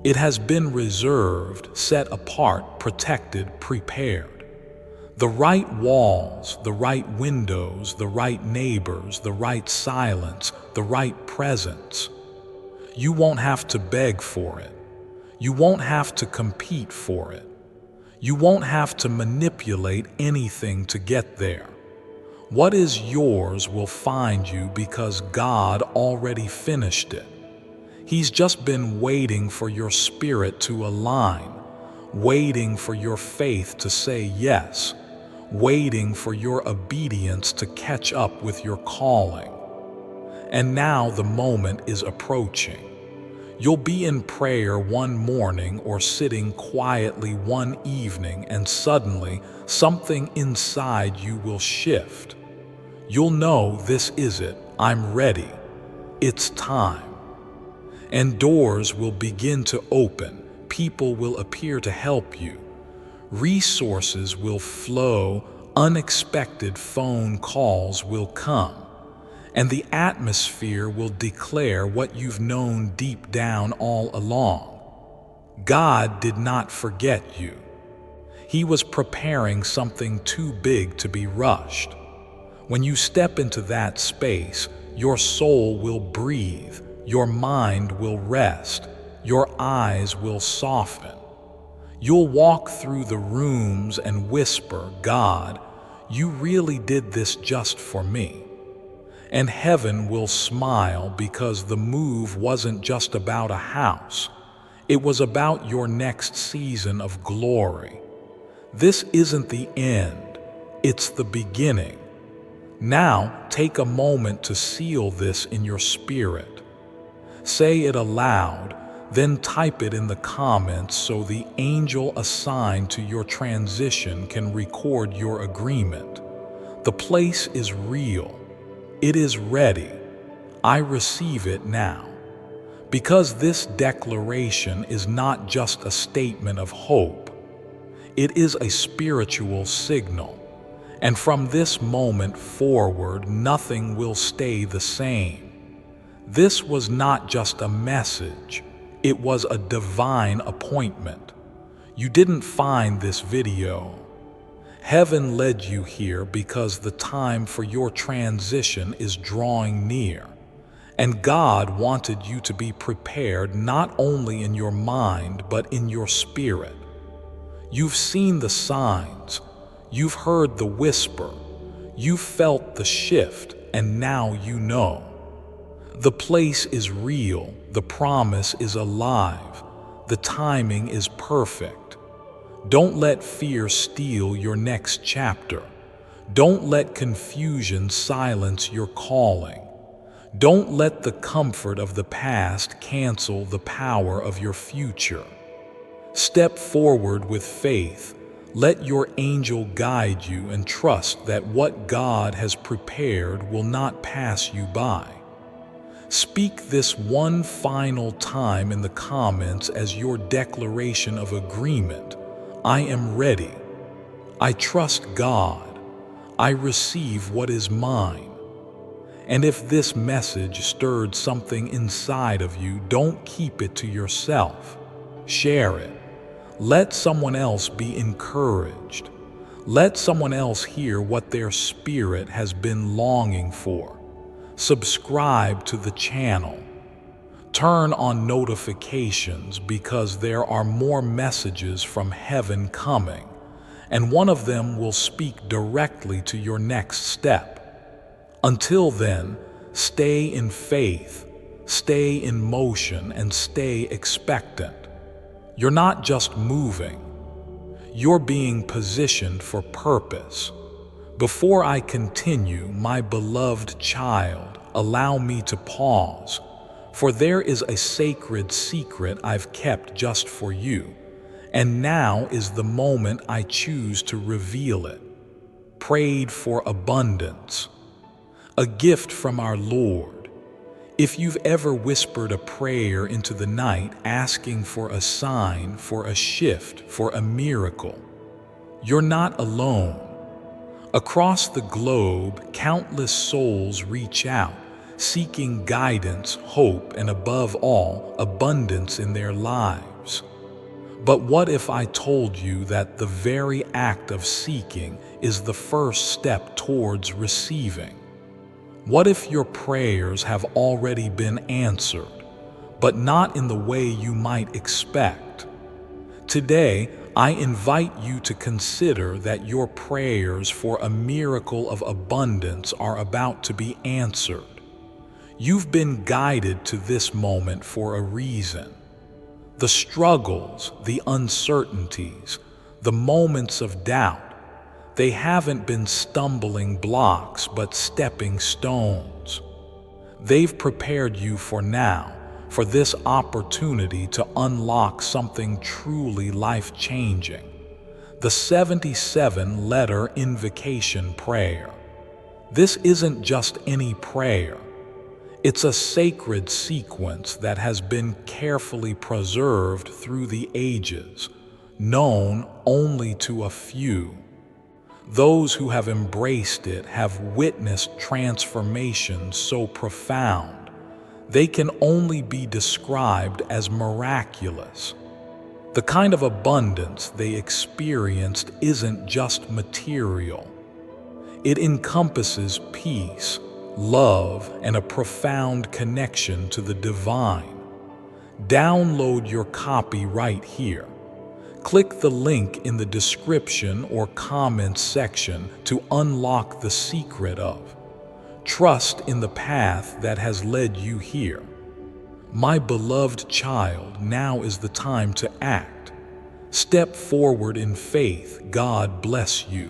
Speaker 1: It has been reserved, set apart, protected, prepared. The right walls, the right windows, the right neighbors, the right silence, the right presence. You won't have to beg for it. You won't have to compete for it. You won't have to manipulate anything to get there. What is yours will find you because God already finished it. He's just been waiting for your spirit to align, waiting for your faith to say yes, waiting for your obedience to catch up with your calling. And now the moment is approaching. You'll be in prayer one morning or sitting quietly one evening, and suddenly something inside you will shift. You'll know, this is it. I'm ready. It's time. And doors will begin to open. People will appear to help you. Resources will flow. Unexpected phone calls will come. And the atmosphere will declare what you've known deep down all along. God did not forget you. He was preparing something too big to be rushed. When you step into that space, your soul will breathe, your mind will rest, your eyes will soften. You'll walk through the rooms and whisper, God, you really did this just for me. And heaven will smile because the move wasn't just about a house. It was about your next season of glory. This isn't the end, it's the beginning. Now, take a moment to seal this in your spirit. Say it aloud, then type it in the comments so the angel assigned to your transition can record your agreement. The place is real. It is ready. I receive it now. Because this declaration is not just a statement of hope. It is a spiritual signal. And from this moment forward, nothing will stay the same. This was not just a message. It was a divine appointment. You didn't find this video. Heaven led you here because the time for your transition is drawing near. And God wanted you to be prepared not only in your mind, but in your spirit. You've seen the signs. You've heard the whisper. You've felt the shift, and now you know. The place is real. The promise is alive. The timing is perfect. Don't let fear steal your next chapter. Don't let confusion silence your calling. Don't let the comfort of the past cancel the power of your future. Step forward with faith. Let your angel guide you and trust that what God has prepared will not pass you by. Speak this one final time in the comments as your declaration of agreement. I am ready. I trust God. I receive what is mine. And if this message stirred something inside of you, don't keep it to yourself. Share it. Let someone else be encouraged. Let someone else hear what their spirit has been longing for. Subscribe to the channel. Turn on notifications because there are more messages from heaven coming, and one of them will speak directly to your next step. Until then, stay in faith, stay in motion, and stay expectant. You're not just moving. You're being positioned for purpose. Before I continue, my beloved child, allow me to pause, for there is a sacred secret I've kept just for you, and now is the moment I choose to reveal it. Prayed for abundance, a gift from our Lord. If you've ever whispered a prayer into the night asking for a sign, for a shift, for a miracle, you're not alone. Across the globe, countless souls reach out, seeking guidance, hope, and above all, abundance in their lives. But what if I told you that the very act of seeking is the first step towards receiving? What if your prayers have already been answered, but not in the way you might expect? Today, I invite you to consider that your prayers for a miracle of abundance are about to be answered. You've been guided to this moment for a reason. The struggles, the uncertainties, the moments of doubt, they haven't been stumbling blocks but stepping stones. They've prepared you for now, for this opportunity to unlock something truly life-changing. The 77-letter invocation prayer. This isn't just any prayer. It's a sacred sequence that has been carefully preserved through the ages, known only to a few. Those who have embraced it have witnessed transformations so profound, they can only be described as miraculous. The kind of abundance they experienced isn't just material. It encompasses peace, love, and a profound connection to the divine. Download your copy right here. Click the link in the description or comments section to unlock the secret of. Trust in the path that has led you here. My beloved child, now is the time to act. Step forward in faith. God bless you.